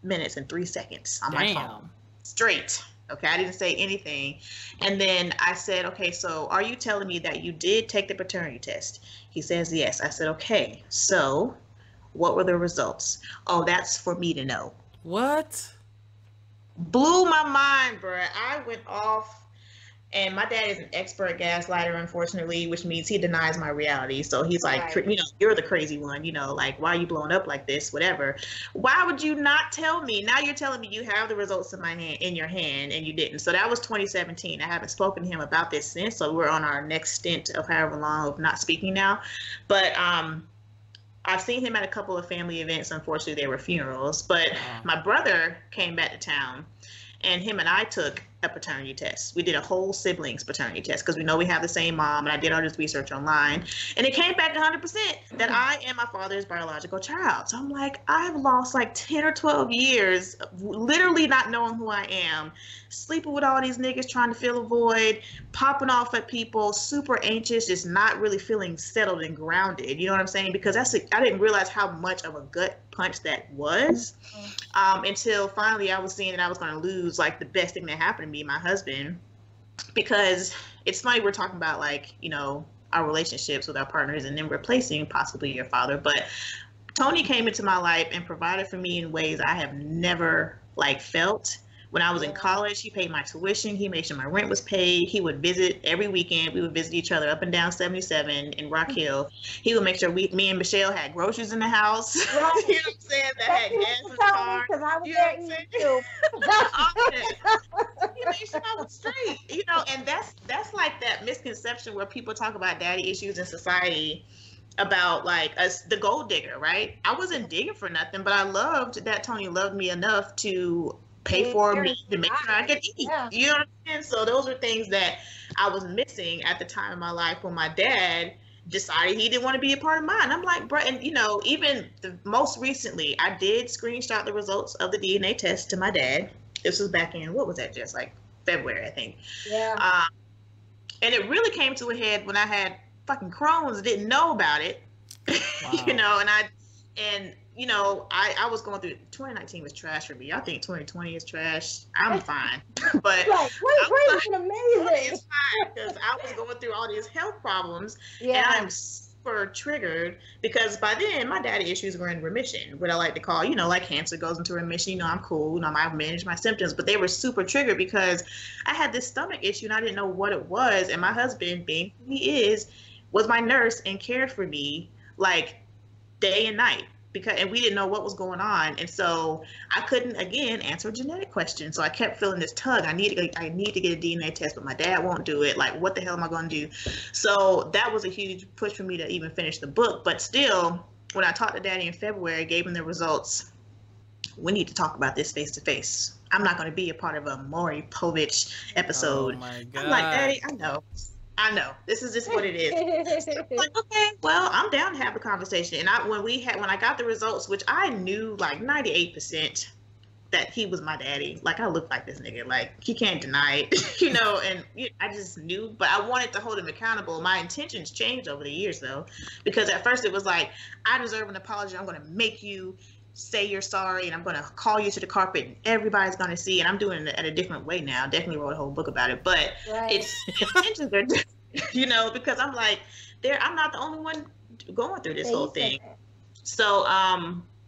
minutes and 3 seconds on my phone. Straight. Okay, I didn't say anything. And then I said, okay, so are you telling me that you did take the paternity test? He says, yes. I said, okay, so what were the results? Oh, that's for me to know. What? Blew my mind, bro. I went off. And my dad is an expert gaslighter, unfortunately, which means he denies my reality. So he's like, right. You know, you're the crazy one, you know, like, why are you blowing up like this, whatever. Why would you not tell me? Now you're telling me you have the results in your hand, and you didn't. So that was 2017. I haven't spoken to him about this since. So we're on our next stint of however long of not speaking now. But I've seen him at a couple of family events. Unfortunately, they were funerals. But my brother came back to town, and him and I took a paternity test. We did a whole siblings paternity test because we know we have the same mom, and I did all this research online, and it came back 100% that I am my father's biological child. So I'm like, I've lost like 10 or 12 years literally not knowing who I am, sleeping with all these niggas, trying to fill a void, popping off at people, super anxious, just not really feeling settled and grounded. You know what I'm saying? Because I didn't realize how much of a gut punch that was until finally I was seeing that I was going to lose like the best thing that happened to me, my husband. Because it's funny, we're talking about like, you know, our relationships with our partners and then replacing possibly your father. But Tony came into my life and provided for me in ways I have never like felt. When I was in college, he paid my tuition. He made sure my rent was paid. He would visit every weekend. We would visit each other up and down 77 in Rock Hill. He would make sure me and Michelle had groceries in the house. Right. You know what I'm saying? That had gas in the car. Because I was there eating too. He made sure I was straight. You know, and that's like that misconception where people talk about daddy issues in society about like us, the gold digger, right? I wasn't digging for nothing, but I loved that Tony loved me enough to pay for me to make sure I could eat. Yeah. You know what I'm saying? So those are things that I was missing at the time in my life when my dad decided he didn't want to be a part of mine. I'm like, bro, and you know, even most recently, I did screenshot the results of the DNA test to my dad. This was back in, what was that, just like February, I think. Yeah. And it really came to a head when I had fucking Crohn's, didn't know about it. Wow. You know, and you know, I was going through, 2019 was trash for me. Y'all think 2020 is trash? I'm fine. But like, wait, amazing. It's fine because I was going through all these health problems. Yeah. And I'm super super triggered because by then my daddy issues were in remission, what I like to call, you know, like cancer goes into remission. You know, I'm cool. You know, I've managed my symptoms, but they were super triggered because I had this stomach issue and I didn't know what it was. And my husband, being who he is, was my nurse and cared for me like day and night. And we didn't know what was going on, and so I couldn't again answer a genetic question. So I kept feeling this tug. I need to get a DNA test, but my dad won't do it. Like, what the hell am I going to do? So that was a huge push for me to even finish the book. But still, when I talked to Daddy in February, gave him the results. We need to talk about this face to face. I'm not going to be a part of a Maury Povich episode. Oh my God. I'm like, Daddy, I know. This is just what it is. So I'm like, okay, well, I'm down to have a conversation. And when I got the results, which I knew like 98% that he was my daddy. Like, I look like this nigga. Like, he can't deny it, you know. And I just knew, but I wanted to hold him accountable. My intentions changed over the years, though, because at first it was like, I deserve an apology. I'm going to make you say you're sorry, and I'm going to call you to the carpet, and everybody's going to see. And I'm doing it at a different way now. Definitely wrote a whole book about it, but it's intentions are different, you know, because I'm like, I'm not the only one going through this whole thing. So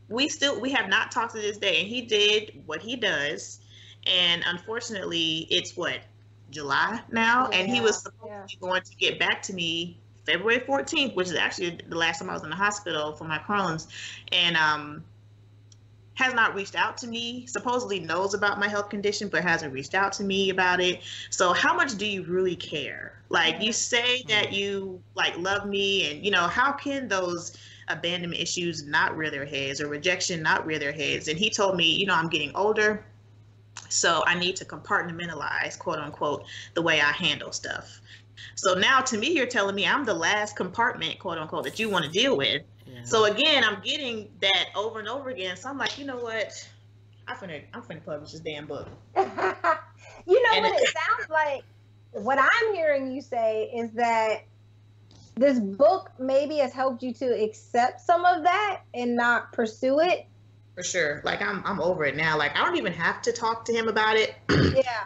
we have not talked to this day, and he did what he does, and unfortunately it's July now, and he was supposed to be going to get back to me February 14th, which is actually the last time I was in the hospital for my Crohn's, and has not reached out to me. Supposedly knows about my health condition, but hasn't reached out to me about it. So how much do you really care? Like, you say that you like love me, and you know, how can those abandonment issues not rear their heads, or rejection not rear their heads? And he told me, you know, I'm getting older, so I need to compartmentalize, quote unquote, the way I handle stuff. So now to me, you're telling me I'm the last compartment, quote unquote, that you want to deal with. Yeah. So again, I'm getting that over and over again. So I'm like, you know what? I'm finna publish this damn book. You know what it sounds like? What I'm hearing you say is that this book maybe has helped you to accept some of that and not pursue it. For sure. Like, I'm over it now. Like, I don't even have to talk to him about it. Yeah.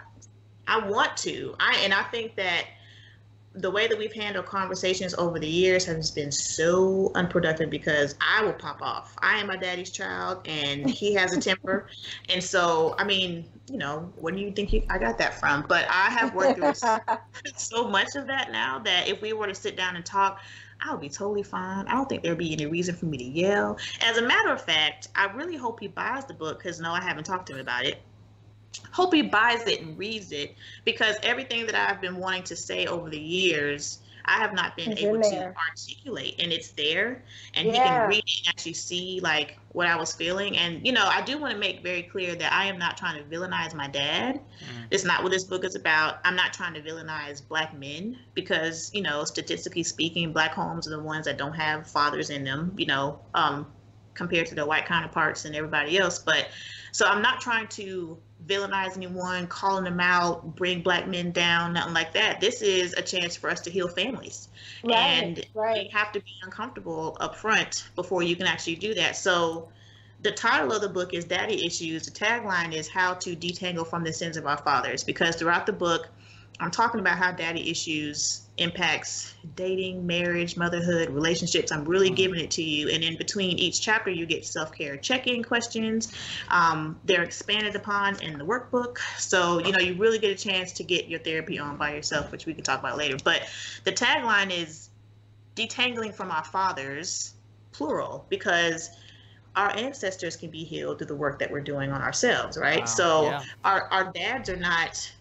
I want to. I think that the way that we've handled conversations over the years has been so unproductive, because I will pop off. I am my daddy's child, and he has a temper. And so, I mean, you know, where do you think I got that from? But I have worked through so much of that now that if we were to sit down and talk, I would be totally fine. I don't think there'd be any reason for me to yell. As a matter of fact, I really hope he buys the book, because no, I haven't talked to him about it. Hope he buys it and reads it, because everything that I've been wanting to say over the years, I have not been able to articulate, and it's there, and he can read it and actually see like what I was feeling. And you know, I do want to make very clear that I am not trying to villainize my dad. It's not what this book is about. I'm not trying to villainize Black men, because you know, statistically speaking, Black homes are the ones that don't have fathers in them, you know, compared to their white counterparts and everybody else. But so I'm not trying to villainize anyone, calling them out, bring Black men down, nothing like that. This is a chance for us to heal families. And you have to be uncomfortable up front before you can actually do that. So the title of the book is Daddy Issues. The tagline is How to Detangle from the Sins of Our Fathers, because throughout the book, I'm talking about how daddy issues impacts dating, marriage, motherhood, relationships. I'm really giving it to you. And in between each chapter, you get self-care check-in questions. They're expanded upon in the workbook. So, you know, you really get a chance to get your therapy on by yourself, which we can talk about later. But the tagline is Detangling from Our Fathers, plural, because our ancestors can be healed through the work that we're doing on ourselves, right? Wow. So our dads are not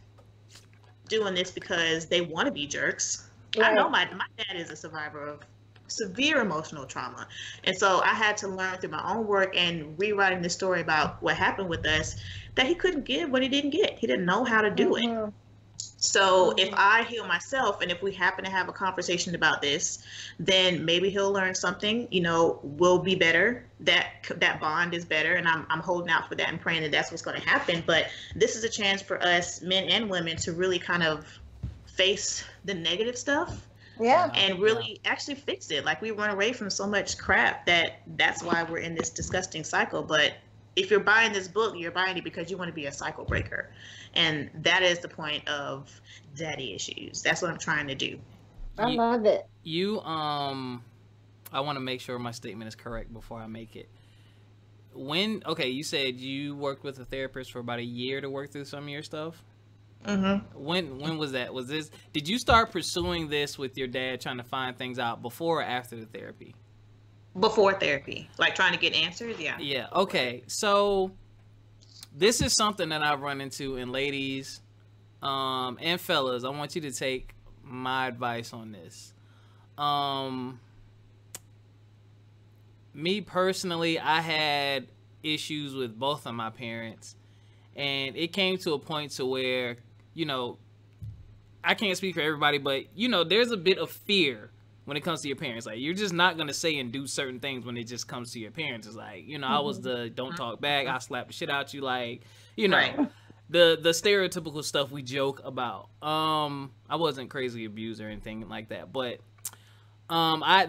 doing this because they want to be jerks. Right. I know my dad is a survivor of severe emotional trauma. And so I had to learn through my own work and rewriting the story about what happened with us that he couldn't give what he didn't get. He didn't know how to do it. So if I heal myself, and if we happen to have a conversation about this, then maybe he'll learn something, you know, will be better. That bond is better. And I'm holding out for that and praying that that's what's going to happen. But this is a chance for us, men and women, to really kind of face the negative stuff. Yeah. And really actually fix it. Like, we run away from so much crap that's why we're in this disgusting cycle. But if you're buying this book, you're buying it because you want to be a cycle breaker. And that is the point of Daddy Issues. That's what I'm trying to do. I love it. You I want to make sure my statement is correct before I make it. You said you worked with a therapist for about a year to work through some of your stuff. Mm-hmm. When was that? Did you start pursuing this with your dad, trying to find things out before or after the therapy? Before therapy, like trying to get answers. Yeah. Yeah. Okay. So this is something that I've run into, and ladies, and fellas, I want you to take my advice on this. Me personally, I had issues with both of my parents, and it came to a point to where, you know, I can't speak for everybody, but, you know, there's a bit of fear when it comes to your parents. Like, you're just not going to say and do certain things when it just comes to your parents. It's like, you know, I was the don't talk back, I slap the shit out you, like, you know, Right. the stereotypical stuff we joke about. I wasn't crazy abused or anything like that, but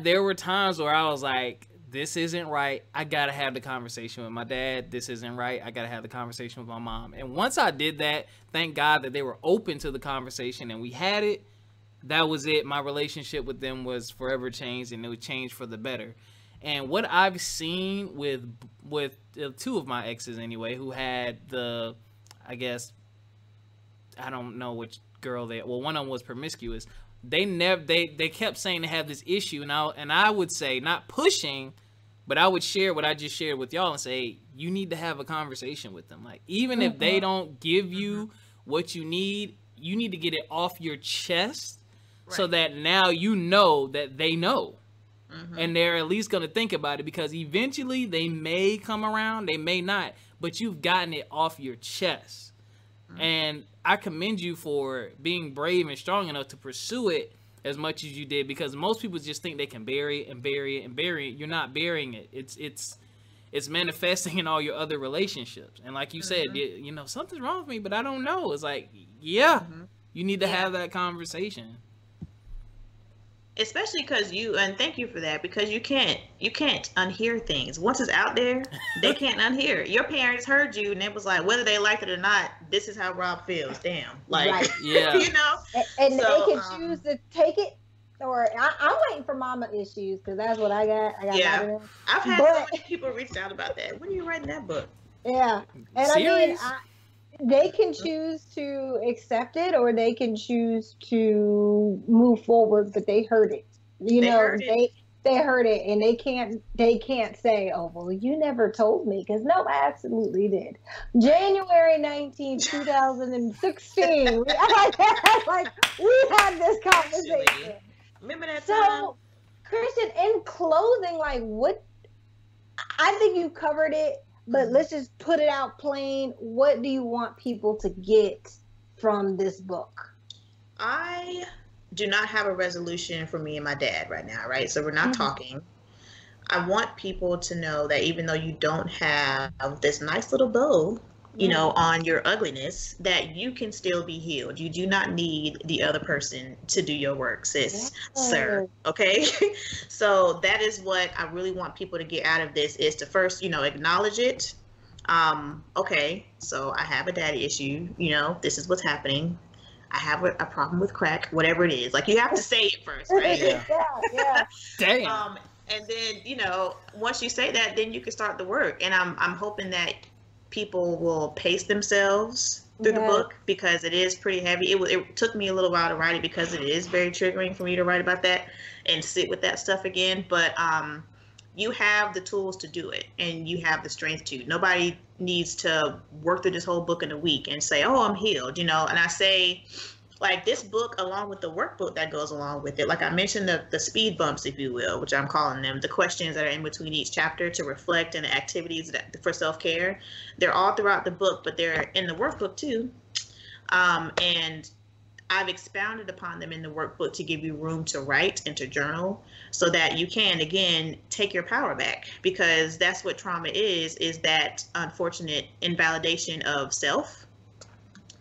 there were times where I was like, this isn't right. I gotta have the conversation with my dad. This isn't right. I gotta have the conversation with my mom. And once I did that, thank God that they were open to the conversation and we had it. That was it. My relationship with them was forever changed, and it would change for the better. And what I've seen with two of my exes anyway, who had I don't know which girl one of them was promiscuous. They kept saying they have this issue, and I would say, not pushing, but I would share what I just shared with y'all and say, you need to have a conversation with them. Like, even if they don't give you what you need to get it off your chest, so that now you know that they know. And they're at least going to think about it, because eventually they may come around, they may not, but you've gotten it off your chest. And I commend you for being brave and strong enough to pursue it as much as you did, because most people just think they can bury it and bury it and bury it. You're not burying it. It's manifesting in all your other relationships. And like you said, you know, something's wrong with me, but I don't know. It's like, you need to have that conversation. Especially because and thank you for that, because you can't unhear things. Once it's out there, they can't unhear it. Your parents heard you, and it was like, whether they liked it or not, this is how Rob feels. Damn, like, yeah, you know. And they can choose to take it, or I'm waiting for mama issues, because that's what I got. Yeah, I've had so many people reach out about that. When are you writing that book? Yeah, and Serious? I mean, they can choose to accept it, or they can choose to move forward, but they heard it. They heard it, and they can't say, oh, well, you never told me, because no, I absolutely did. January 19th, 2016, we had this conversation. Remember that time? So, Christian, in closing, like, what, I think you covered it, but let's just put it out plain. What do you want people to get from this book? I do not have a resolution for me and my dad right now, right? So we're not talking. I want people to know that even though you don't have this nice little bow, you know, on your ugliness, that you can still be healed. You do not need the other person to do your work, sis, sir. Okay? So that is what I really want people to get out of this, is to first, you know, acknowledge it. Okay, so I have a daddy issue. You know, this is what's happening. I have a problem with crack, whatever it is. Like, you have to say it first, right? Yeah. Damn. And then, you know, once you say that, then you can start the work. And I'm hoping that people will pace themselves through the book, because it is pretty heavy. It took me a little while to write it, because it is very triggering for me to write about that and sit with that stuff again. But you have the tools to do it, and you have the strength to. Nobody needs to work through this whole book in a week and say, oh, I'm healed, you know. And I say, like, this book, along with the workbook that goes along with it, like I mentioned, the speed bumps, if you will, which I'm calling them, the questions that are in between each chapter to reflect, and the activities for self-care, they're all throughout the book, but they're in the workbook too. And I've expounded upon them in the workbook to give you room to write and to journal, so that you can, again, take your power back, because that's what trauma is that unfortunate invalidation of self,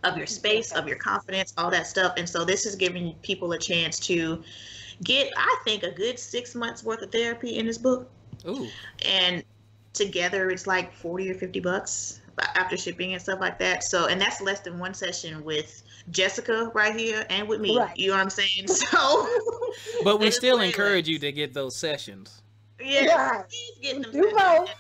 of your space, of your confidence, all that stuff. And so this is giving people a chance to get, I think, a good 6 months worth of therapy in this book. Ooh. And together it's like $40 or $50 after shipping and stuff like that. So, and that's less than one session with Jessica right here and with me. Right. You know what I'm saying? So, but we still encourage you to get those sessions. Yes, please get them do both.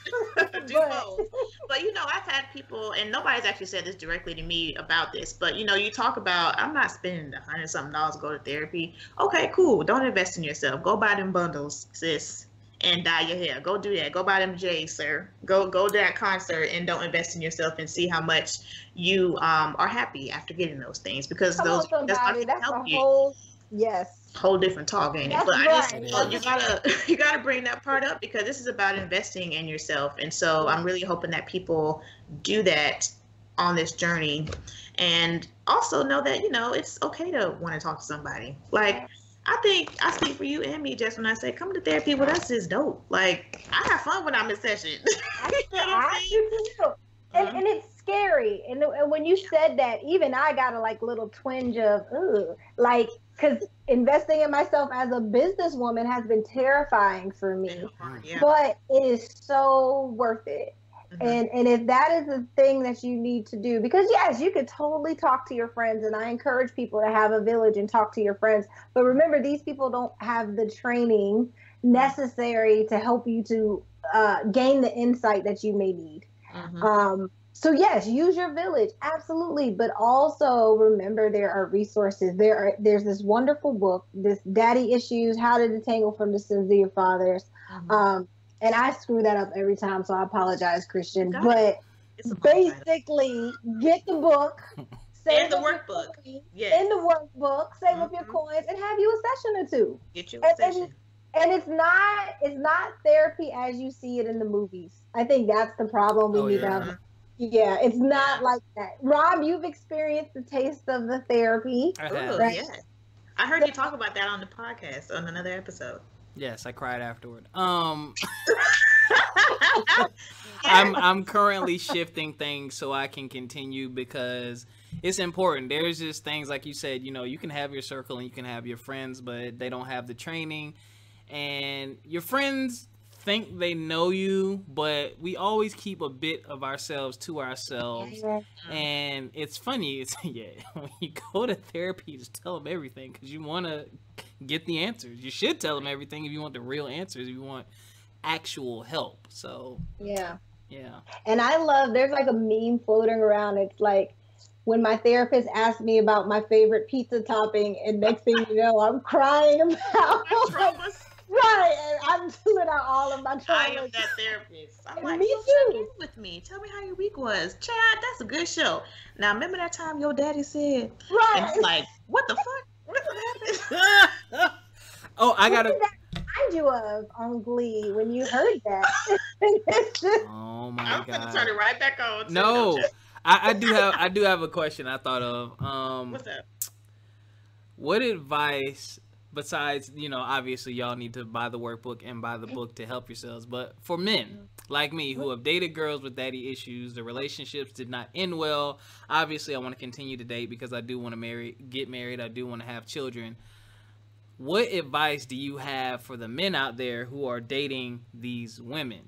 do both. But I've had people, and nobody's actually said this directly to me about this, but you talk about, I'm not spending $100-something to go to therapy. Okay, cool. Don't invest in yourself. Go buy them bundles, sis, and dye your hair. Go do that. Go buy them J's, sir. Go to that concert and don't invest in yourself, and see how much you are happy after getting those things, because that's not going to help you. Whole different talk, ain't it? But you gotta bring that part up, because this is about investing in yourself, and so I'm really hoping that people do that on this journey, and also know that it's okay to want to talk to somebody. Like, I think I speak for you and me, just when I say come to therapy with us is dope. Like, I have fun when I'm in session. And it's scary, and when you said that, even I got a little twinge of because investing in myself as a businesswoman has been terrifying for me, but it is so worth it. And if that is the thing that you need to do, because yes, you could totally talk to your friends, and I encourage people to have a village and talk to your friends, but remember, these people don't have the training necessary to help you to gain the insight that you may need. So yes, use your village, absolutely, but also remember there are resources. There's this wonderful book, this Daddy Issues: How to Detangle from the Sins of Your Fathers. And I screw that up every time, so I apologize, Christian. But basically, get the book, save the workbook, in the workbook, save up your coins, and have you a session or two. Get you a session. And it's not therapy as you see it in the movies. I think that's the problem we need to have. Yeah, it's not like that. Rob, you've experienced the taste of the therapy. I have. Right? Yeah. I heard you talk about that on the podcast on another episode. Yes, I cried afterward. I'm currently shifting things so I can continue, because it's important. There's just things like you said, you can have your circle and you can have your friends, but they don't have the training, and your friends think they know you, but we always keep a bit of ourselves to ourselves. And it's funny, when you go to therapy, you just tell them everything, because you want to get the answers. You should tell them everything if you want the real answers, if you want actual help. So yeah. And I love, there's a meme floating around. It's like when my therapist asked me about my favorite pizza topping, and next thing you know, I'm crying about right, and I'm pulling out all of my traumas. I am that therapist. I'm like, me too. Check in with me. Tell me how your week was. Chad, that's a good show. Now, remember that time your daddy said, right? And it's like, what the fuck? What happened? Oh, I gotta. What did that remind you of on Glee when you heard that? Oh my God! I'm gonna turn it right back on. No, I do have a question I thought of. What's that? What advice, besides, obviously y'all need to buy the workbook and buy the book to help yourselves, but for men like me who have dated girls with daddy issues, the relationships did not end well. Obviously, I want to continue to date because I do want to get married. I do want to have children. What advice do you have for the men out there who are dating these women?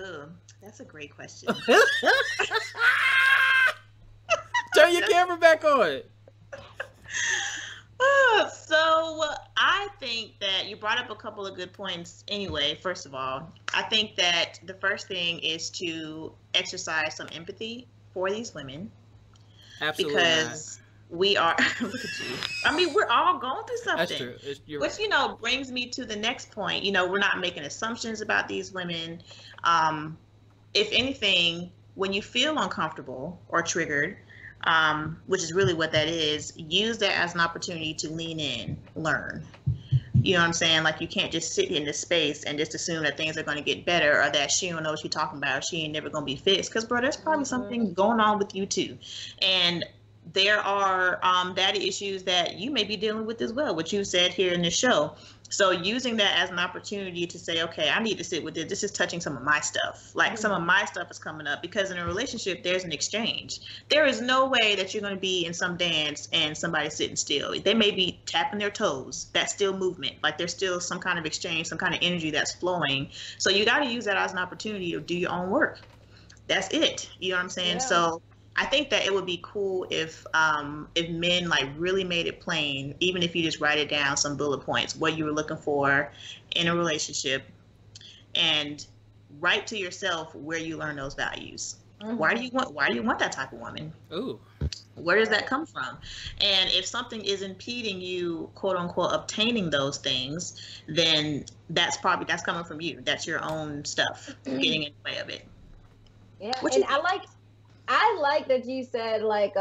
Ugh, that's a great question. Turn your camera back on. So I think that you brought up a couple of good points anyway. First of all, I think that the first thing is to exercise some empathy for these women. Absolutely. Because we are, look at you. I mean, we're all going through something. That's true. Which, brings me to the next point. We're not making assumptions about these women. If anything, when you feel uncomfortable or triggered, which is really what that is, use that as an opportunity to lean in, learn. You know what I'm saying? Like, you can't just sit in this space and just assume that things are going to get better, or that she don't know what she's talking about, or she ain't never going to be fixed. Because, bro, there's probably something going on with you too. And there are daddy issues that you may be dealing with as well, which you said here in this show. So using that as an opportunity to say, okay, I need to sit with this. This is touching some of my stuff. Like, some of my stuff is coming up, because in a relationship, there's an exchange. There is no way that you're going to be in some dance and somebody's sitting still. They may be tapping their toes. That's still movement. Like, there's still some kind of exchange, some kind of energy that's flowing. So you got to use that as an opportunity to do your own work. That's it. You know what I'm saying? Yeah. So I think that it would be cool if men like really made it plain, even if you just write it down, some bullet points, what you were looking for in a relationship, and write to yourself where you learn those values. Mm-hmm. Why do you want that type of woman? Ooh. Where does that come from? And if something is impeding you, quote unquote, obtaining those things, then that's coming from you. That's your own stuff getting in the way of it. Yeah, and I like that you said like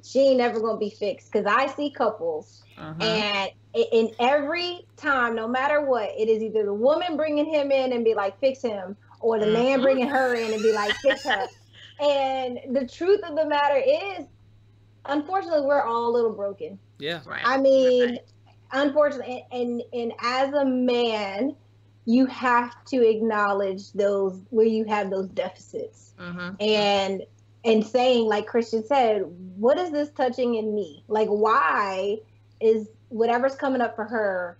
she ain't never gonna be fixed, because I see couples and in every time, no matter what, it is either the woman bringing him in and be like fix him, or the man bringing her in and be like fix her. And the truth of the matter is, unfortunately, we're all a little broken. Yeah, right. I mean, unfortunately, and as a man, you have to acknowledge those where you have those deficits, and saying, like Christian said, what is this touching in me? Like, why is whatever's coming up for her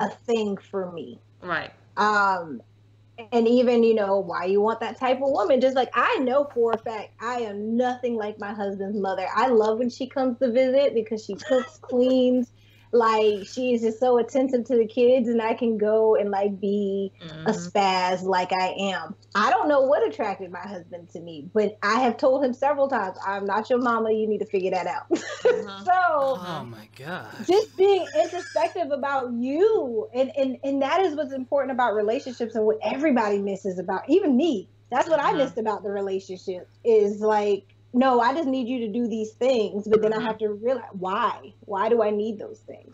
a thing for me? Right. And even, why you want that type of woman. Just like, I know for a fact, I am nothing like my husband's mother. I love when she comes to visit because she cooks, cleans. Like, she is just so attentive to the kids, and I can go and like be a spaz like I am. I don't know what attracted my husband to me, but I have told him several times, I'm not your mama. You need to figure that out. Oh my God. Just being introspective about you. And that is what's important about relationships, and what everybody misses about, even me. That's what I missed about the relationship, is like, no, I just need you to do these things, but then I have to realize why. Why do I need those things?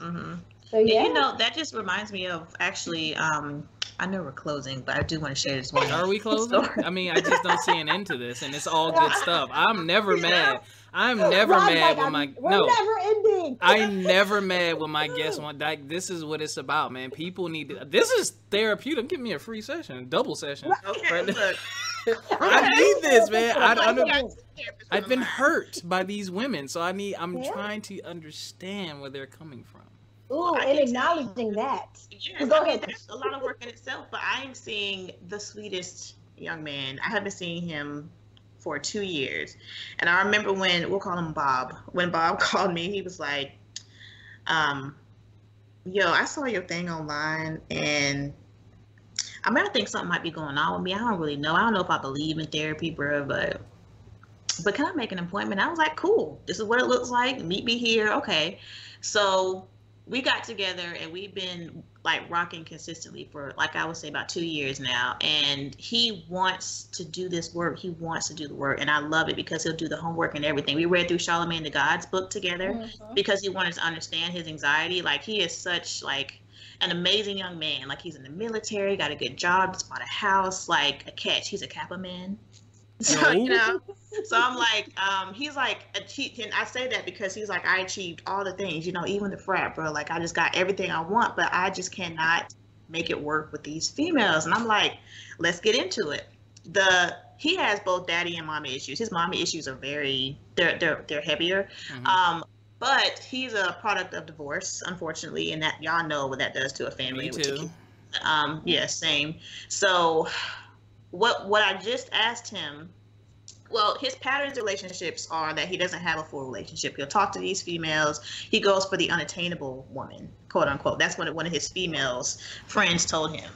So yeah. And, that just reminds me of actually. I know we're closing, but I do want to share this one. Are we closing? Story. I mean, I just don't see an end to this, and it's all good stuff. I'm never mad. I'm never mad when my never ending. I'm never mad when my guests want. Like, this is what it's about, man. People need to. This is therapeutic. Give me a free session, double session. Okay, look. I need this, man. I've been hurt by these women, so I'm trying to understand where they're coming from. Ooh, and acknowledging that. Yes, go ahead. That's a lot of work in itself, but I am seeing the sweetest young man. I have been seeing him for 2 years. And I remember we'll call him Bob. When Bob called me, he was like, yo, I saw your thing online, and I think something might be going on with me. I don't really know. I don't know if I believe in therapy, bro, but can I make an appointment? I was like, cool. This is what it looks like. Meet me here. Okay. So we got together, and we've been like rocking consistently for, like I would say, about 2 years now. And he wants to do this work. He wants to do the work. And I love it because he'll do the homework and everything. We read through Charlemagne the God's book together because he wanted to understand his anxiety. Like, he is such like an amazing young man. Like, he's in the military, got a good job, just bought a house, like a catch. He's a Kappa man. So, so I'm like, he's like, and I say that because he's like, I achieved all the things, even the frat, bro. Like, I just got everything I want, but I just cannot make it work with these females. And I'm like, let's get into it. He has both daddy and mommy issues. His mommy issues are they're heavier. But he's a product of divorce, unfortunately, and that y'all know what that does to a family. Me too. Yeah, same. So what I just asked him, well, his patterns in relationships are that he doesn't have a full relationship. He'll talk to these females. He goes for the unattainable woman, quote unquote. That's what one of his females friends told him,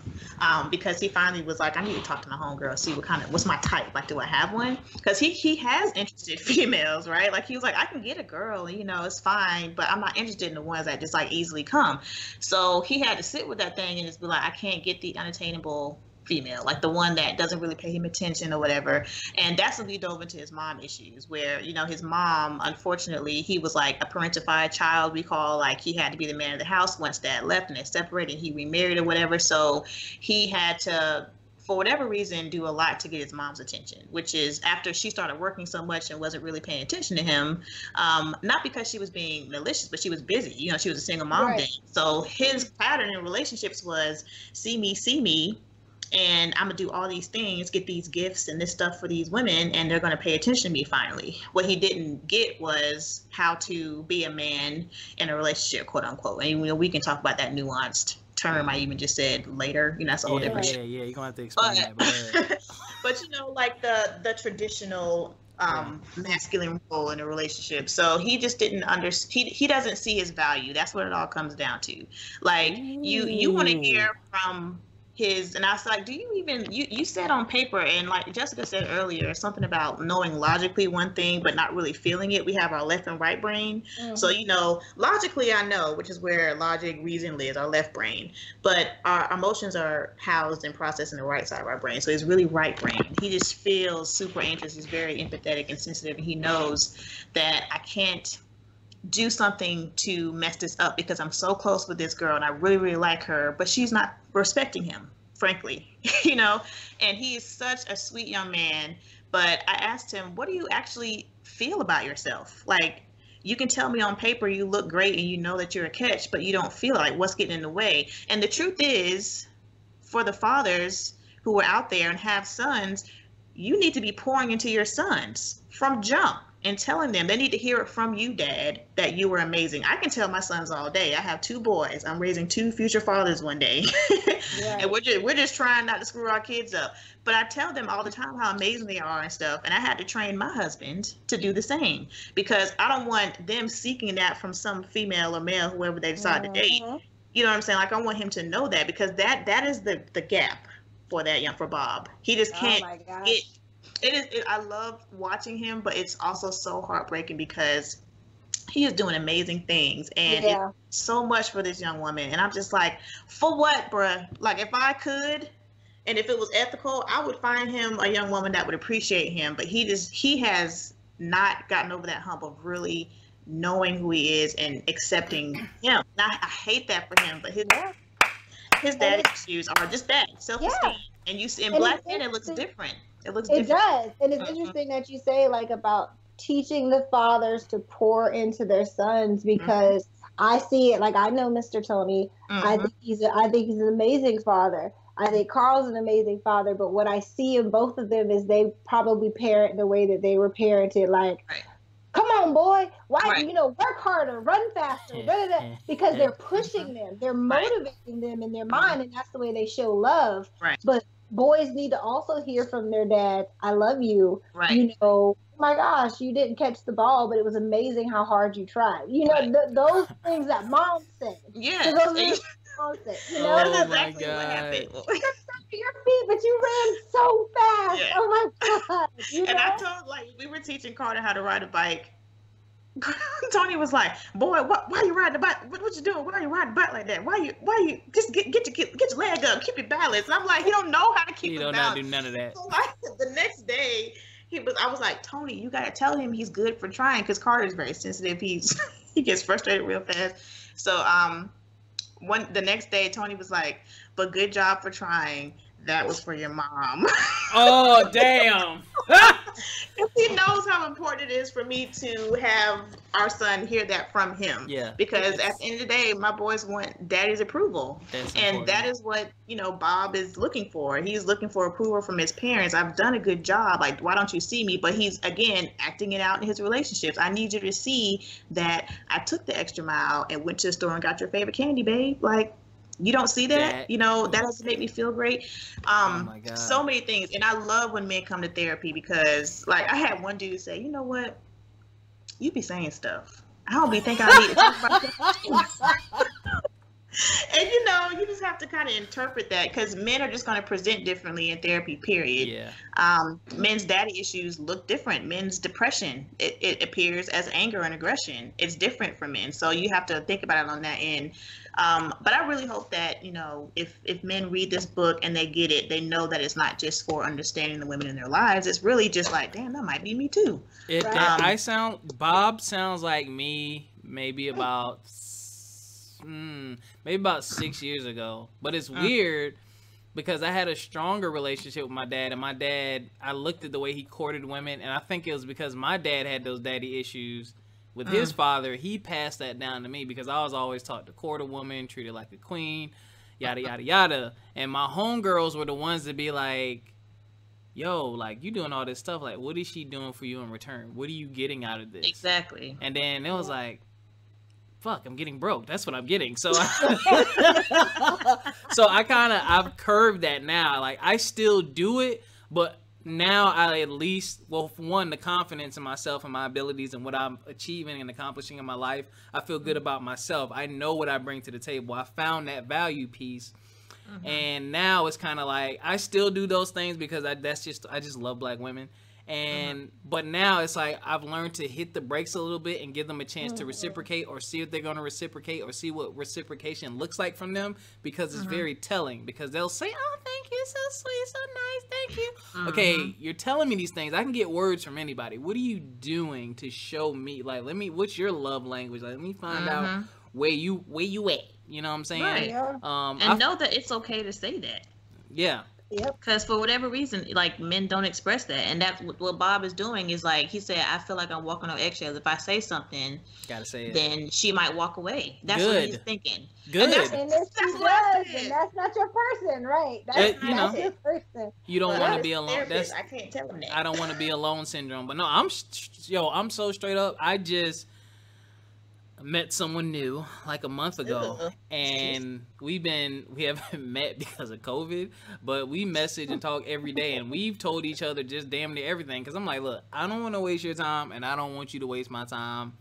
because he finally was like, I need to talk to my homegirl, see what's my type. Like, do I have one? Because he has interested females, right? Like, he was like, I can get a girl, it's fine, but I'm not interested in the ones that just like easily come. So he had to sit with that thing and just be like, I can't get the unattainable female, like the one that doesn't really pay him attention or whatever. And that's when we dove into his mom issues, where his mom, unfortunately, he was like a parentified child, we call, like he had to be the man of the house once dad left and they separated, he remarried or whatever. So he had to, for whatever reason, do a lot to get his mom's attention, which is after she started working so much and wasn't really paying attention to him, not because she was being malicious, but she was busy. She was a single mom then. So his pattern in relationships was see me, and I'm going to do all these things, get these gifts and this stuff for these women, and they're going to pay attention to me finally. What he didn't get was how to be a man in a relationship, quote unquote. And we can talk about that nuanced term I even just said later. That's a whole different shit. Yeah, you're going to have to explain that. But like the traditional masculine role in a relationship. So he just didn't he doesn't see his value. That's what it all comes down to. Like you want to hear from his, and I was like, do you even, you said on paper, and like Jessica said earlier, something about knowing logically one thing but not really feeling it. We have our left and right brain. So logically I know, which is where logic, reason lives, our left brain, but our emotions are housed and processed in the right side of our brain. So it's really right brain. He just feels super anxious. He's very empathetic and sensitive, and he knows that I can't do something to mess this up because I'm so close with this girl and I really, really like her, but she's not respecting him, frankly, and he is such a sweet young man. But I asked him, what do you actually feel about yourself? Like, you can tell me on paper you look great and you know that you're a catch, but you don't feel like what's getting in the way. And the truth is, for the fathers who are out there and have sons, you need to be pouring into your sons from jump and telling them, they need to hear it from you, Dad, that you were amazing. I can tell my sons all day. I have 2 boys. I'm raising 2 future fathers one day. Right. And we're just trying not to screw our kids up. But I tell them all the time how amazing they are and stuff. And I had to train my husband to do the same, because I don't want them seeking that from some female or male, whoever they decide to date. You know what I'm saying? Like, I want him to know that, because that is the gap for Bob. He just can't get. I love watching him, but it's also so heartbreaking because he is doing amazing things, and it's so much for this young woman. And I'm just like, for what, bruh? Like, if I could, and if it was ethical, I would find him a young woman that would appreciate him. But he has not gotten over that hump of really knowing who he is and accepting him. Now, I hate that for him, but his daddy issues are just that, self-esteem. And you see in black men, it looks different. It does. And it's interesting that you say, like, about teaching the fathers to pour into their sons, because I see it. Like, I know Mr. Tony. I think he's an amazing father. I think Carl's an amazing father. But what I see in both of them is they probably parent the way that they were parented. Like, come on, boy. Why, work harder, run faster, because they're pushing them. They're motivating them in their mind, and that's the way they show love. Right. But boys need to also hear from their dad, I love you. Right. Oh my gosh, you didn't catch the ball, but it was amazing how hard you tried. Those things that mom said. Yeah. Mom said, that's exactly what happened. Your feet, but you ran so fast. Yeah. Oh my God. And I told, like, we were teaching Carter how to ride a bike. Tony was like, boy, why are you riding the bike? What you doing? Why are you riding the bike like that? Why you just get your leg up, keep your balance? And I'm like, he don't know how to keep his balance. He don't know how to do none of that. So, like, the next day, I was like, Tony, you gotta tell him he's good for trying, because Carter is very sensitive. He gets frustrated real fast. So the next day, Tony was like, but good job for trying. That was for your mom. Oh, damn. He knows how important it is for me to have our son hear that from him. Yeah. Because at the end of the day, my boys want daddy's approval. And that is what, Bob is looking for. He's looking for approval from his parents. I've done a good job. Like, why don't you see me? But he's, again, acting it out in his relationships. I need you to see that I took the extra mile and went to the store and got your favorite candy, babe. Like, you don't see that? That doesn't make me feel great. Oh my God. So many things. And I love when men come to therapy, because, like, I had one dude say, you know what? You be saying stuff. I don't be thinking I need to talk about that. And, you just have to kind of interpret that, because men are just going to present differently in therapy, period. Yeah. Men's daddy issues look different. Men's depression, it appears as anger and aggression. It's different for men. So you have to think about it on that end. But I really hope that, if men read this book and they get it, they know that it's not just for understanding the women in their lives. It's really just like, damn, that might be me too. Bob sounds like me maybe about 6 years ago. But it's weird, because I had a stronger relationship with my dad, and my dad, I looked at the way he courted women, and I think it was because my dad had those daddy issues with his father. He passed that down to me, because I was always taught to court a woman, treat her like a queen, yada, yada, yada. And my homegirls were the ones that be like, yo, like, you doing all this stuff. Like, what is she doing for you in return? What are you getting out of this? Exactly. And then it was like, fuck, I'm getting broke. That's what I'm getting. So I've curved that now. Like, I still do it, but now I at least, well, for one, the confidence in myself and my abilities and what I'm achieving and accomplishing in my life, I feel good about myself. I know what I bring to the table. I found that value piece. And now it's kind of like I still do those things because I just love black women. And but now it's like I've learned to hit the brakes a little bit and give them a chance to reciprocate, or see if they're going to reciprocate, or see what reciprocation looks like from them, because it's very telling. Because they'll say, "Oh, thank you, so sweet, so nice, thank you." Okay, you're telling me these things. I can get words from anybody. What are you doing to show me? Like, what's your love language? Like, let me find out where you at. You know what I'm saying? Right. And know that it's okay to say that. Yeah. Yep. Because for whatever reason, like, men don't express that, and that's what Bob is doing. Is like he said, I feel like I'm walking on eggshells. If I say something, gotta say it, then she might walk away. That's what he's thinking. Good. And if she does, and that's not your person, right? That's not your person. You don't want to be alone. That's, I can't tell him that. I don't want to be alone syndrome. But no, I'm so straight up. I just met someone new like a month ago, and we haven't met because of COVID, but we message and talk every day, and we've told each other just damn near everything, because I'm like, look, I don't want to waste your time, and I don't want you to waste my time.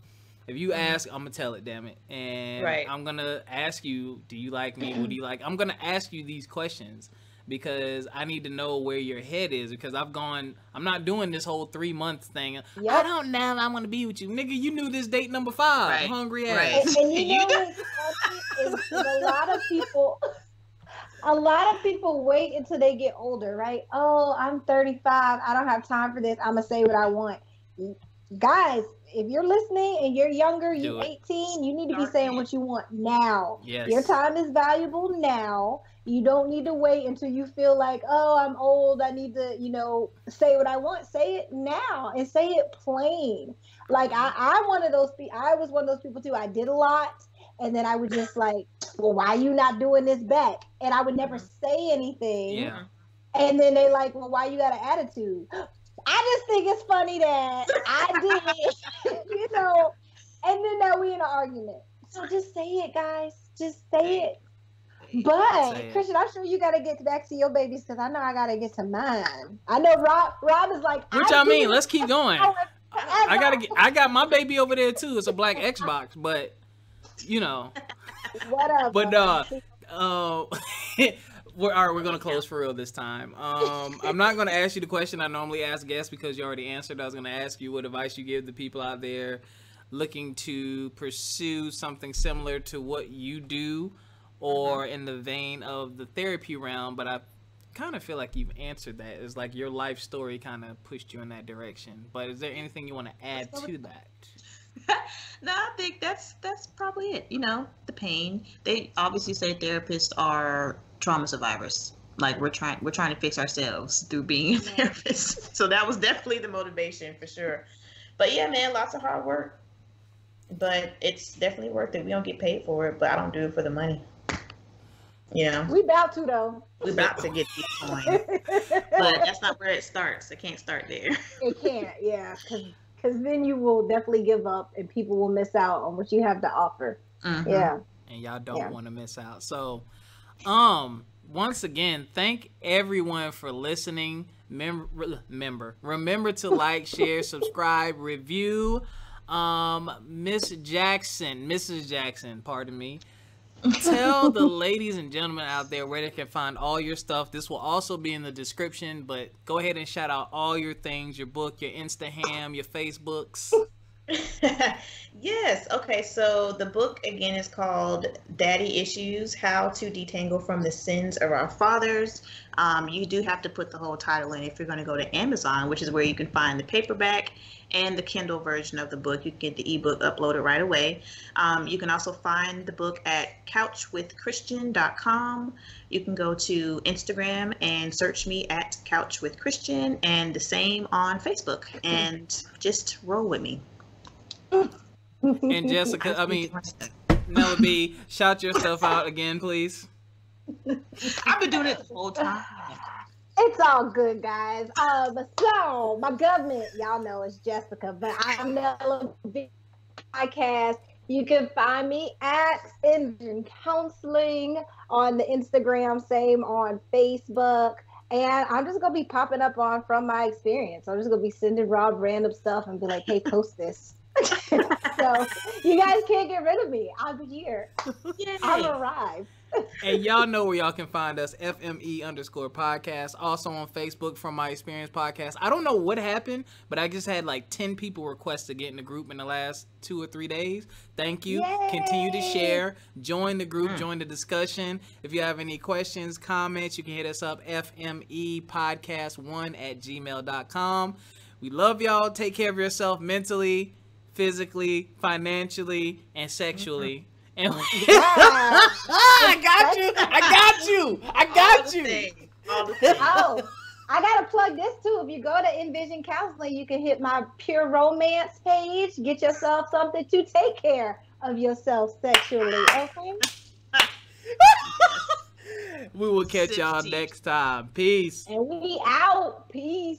If you ask, I'm gonna tell it, damn it. And I'm gonna ask you, do you like me? What do you like? I'm gonna ask you these questions because I need to know where your head is, because I'm not doing this whole 3-month thing. I don't know, I want to be with you. Nigga, you knew this date number 5. Hungry ass. And you know what's funny is a lot of people wait until they get older, right? Oh, I'm 35. I don't have time for this. I'm going to say what I want. Guys, if you're listening and you're younger, you're 18, you need to be saying what you want now. Yes. Your time is valuable now. You don't need to wait until you feel like, oh, I'm old, I need to, say what I want. Say it now and say it plain. Like I was one of those people too. I did a lot, and then I would just like, well, why are you not doing this back? And I would never say anything. Yeah. And then they like, well, why you got an attitude? I just think it's funny that I did it, and then now we in an argument. So just say it, guys. Just say it. But Christian, I'm sure you got to get back to your babies, because I know I got to get to mine. I know Rob is like, which I mean, let's keep going. I got my baby over there too. It's a black Xbox, but whatever. But we're gonna close for real this time. I'm not gonna ask you the question I normally ask guests, because you already answered. I was gonna ask you what advice you give the people out there looking to pursue something similar to what you do, or in the vein of the therapy realm, but I kind of feel like you've answered that. It's like your life story kind of pushed you in that direction. But is there anything you want to add to that? No, I think that's probably it. The pain. They obviously say therapists are trauma survivors. Like we're trying to fix ourselves through being a therapist. So that was definitely the motivation for sure. But yeah, man, lots of hard work. But it's definitely worth it. We don't get paid for it, but I don't do it for the money. We about to though. We about to get these coins, but that's not where it starts. It can't start there. It can't, because then you will definitely give up, and people will miss out on what you have to offer. Yeah, and y'all don't want to miss out. So, once again, thank everyone for listening. Remember to like, share, subscribe, review. Mrs. Jackson, pardon me. Tell the ladies and gentlemen out there where they can find all your stuff. This will also be in the description, but go ahead and shout out all your things, your book, your Instagram, your Facebooks. Yes. Okay. So the book again is called Daddy Issues: How to Detangle from the Sins of Our Fathers. You do have to put the whole title in if you're going to go to Amazon, which is where you can find the paperback and the Kindle version of the book. You can get the ebook uploaded right away. You can also find the book at couchwithchristian.com. You can go to Instagram and search me at couchwithchristian, and the same on Facebook, and just roll with me. And Jessica, Nella B, shout your stuff out again, please. I've been doing it the whole time. It's all good, guys. So my government, y'all know it's Jessica, but I'm Nella B podcast. You can find me at Engine Counseling on the Instagram, same on Facebook. And I'm just gonna be popping up on From My Experience. I'm just gonna be sending Rob random stuff and be like, "Hey, post this." So you guys can't get rid of me. I'm here. Yay. I've arrived. And y'all know where y'all can find us, FME_podcast. Also on Facebook, From My Experience Podcast. I don't know what happened, but I just had like 10 people request to get in the group in the last 2 or 3 days. Thank you. Yay. Continue to share. Join the group. Join the discussion. If you have any questions, comments, you can hit us up, FMEpodcast1@gmail.com. We love y'all. Take care of yourself mentally, physically, financially, and sexually. And I got you. All the things. Oh, I gotta plug this too. If you go to Envision Counseling, you can hit my Pure Romance page. Get yourself something to take care of yourself sexually. Okay. We will catch y'all next time. Peace. And we out. Peace.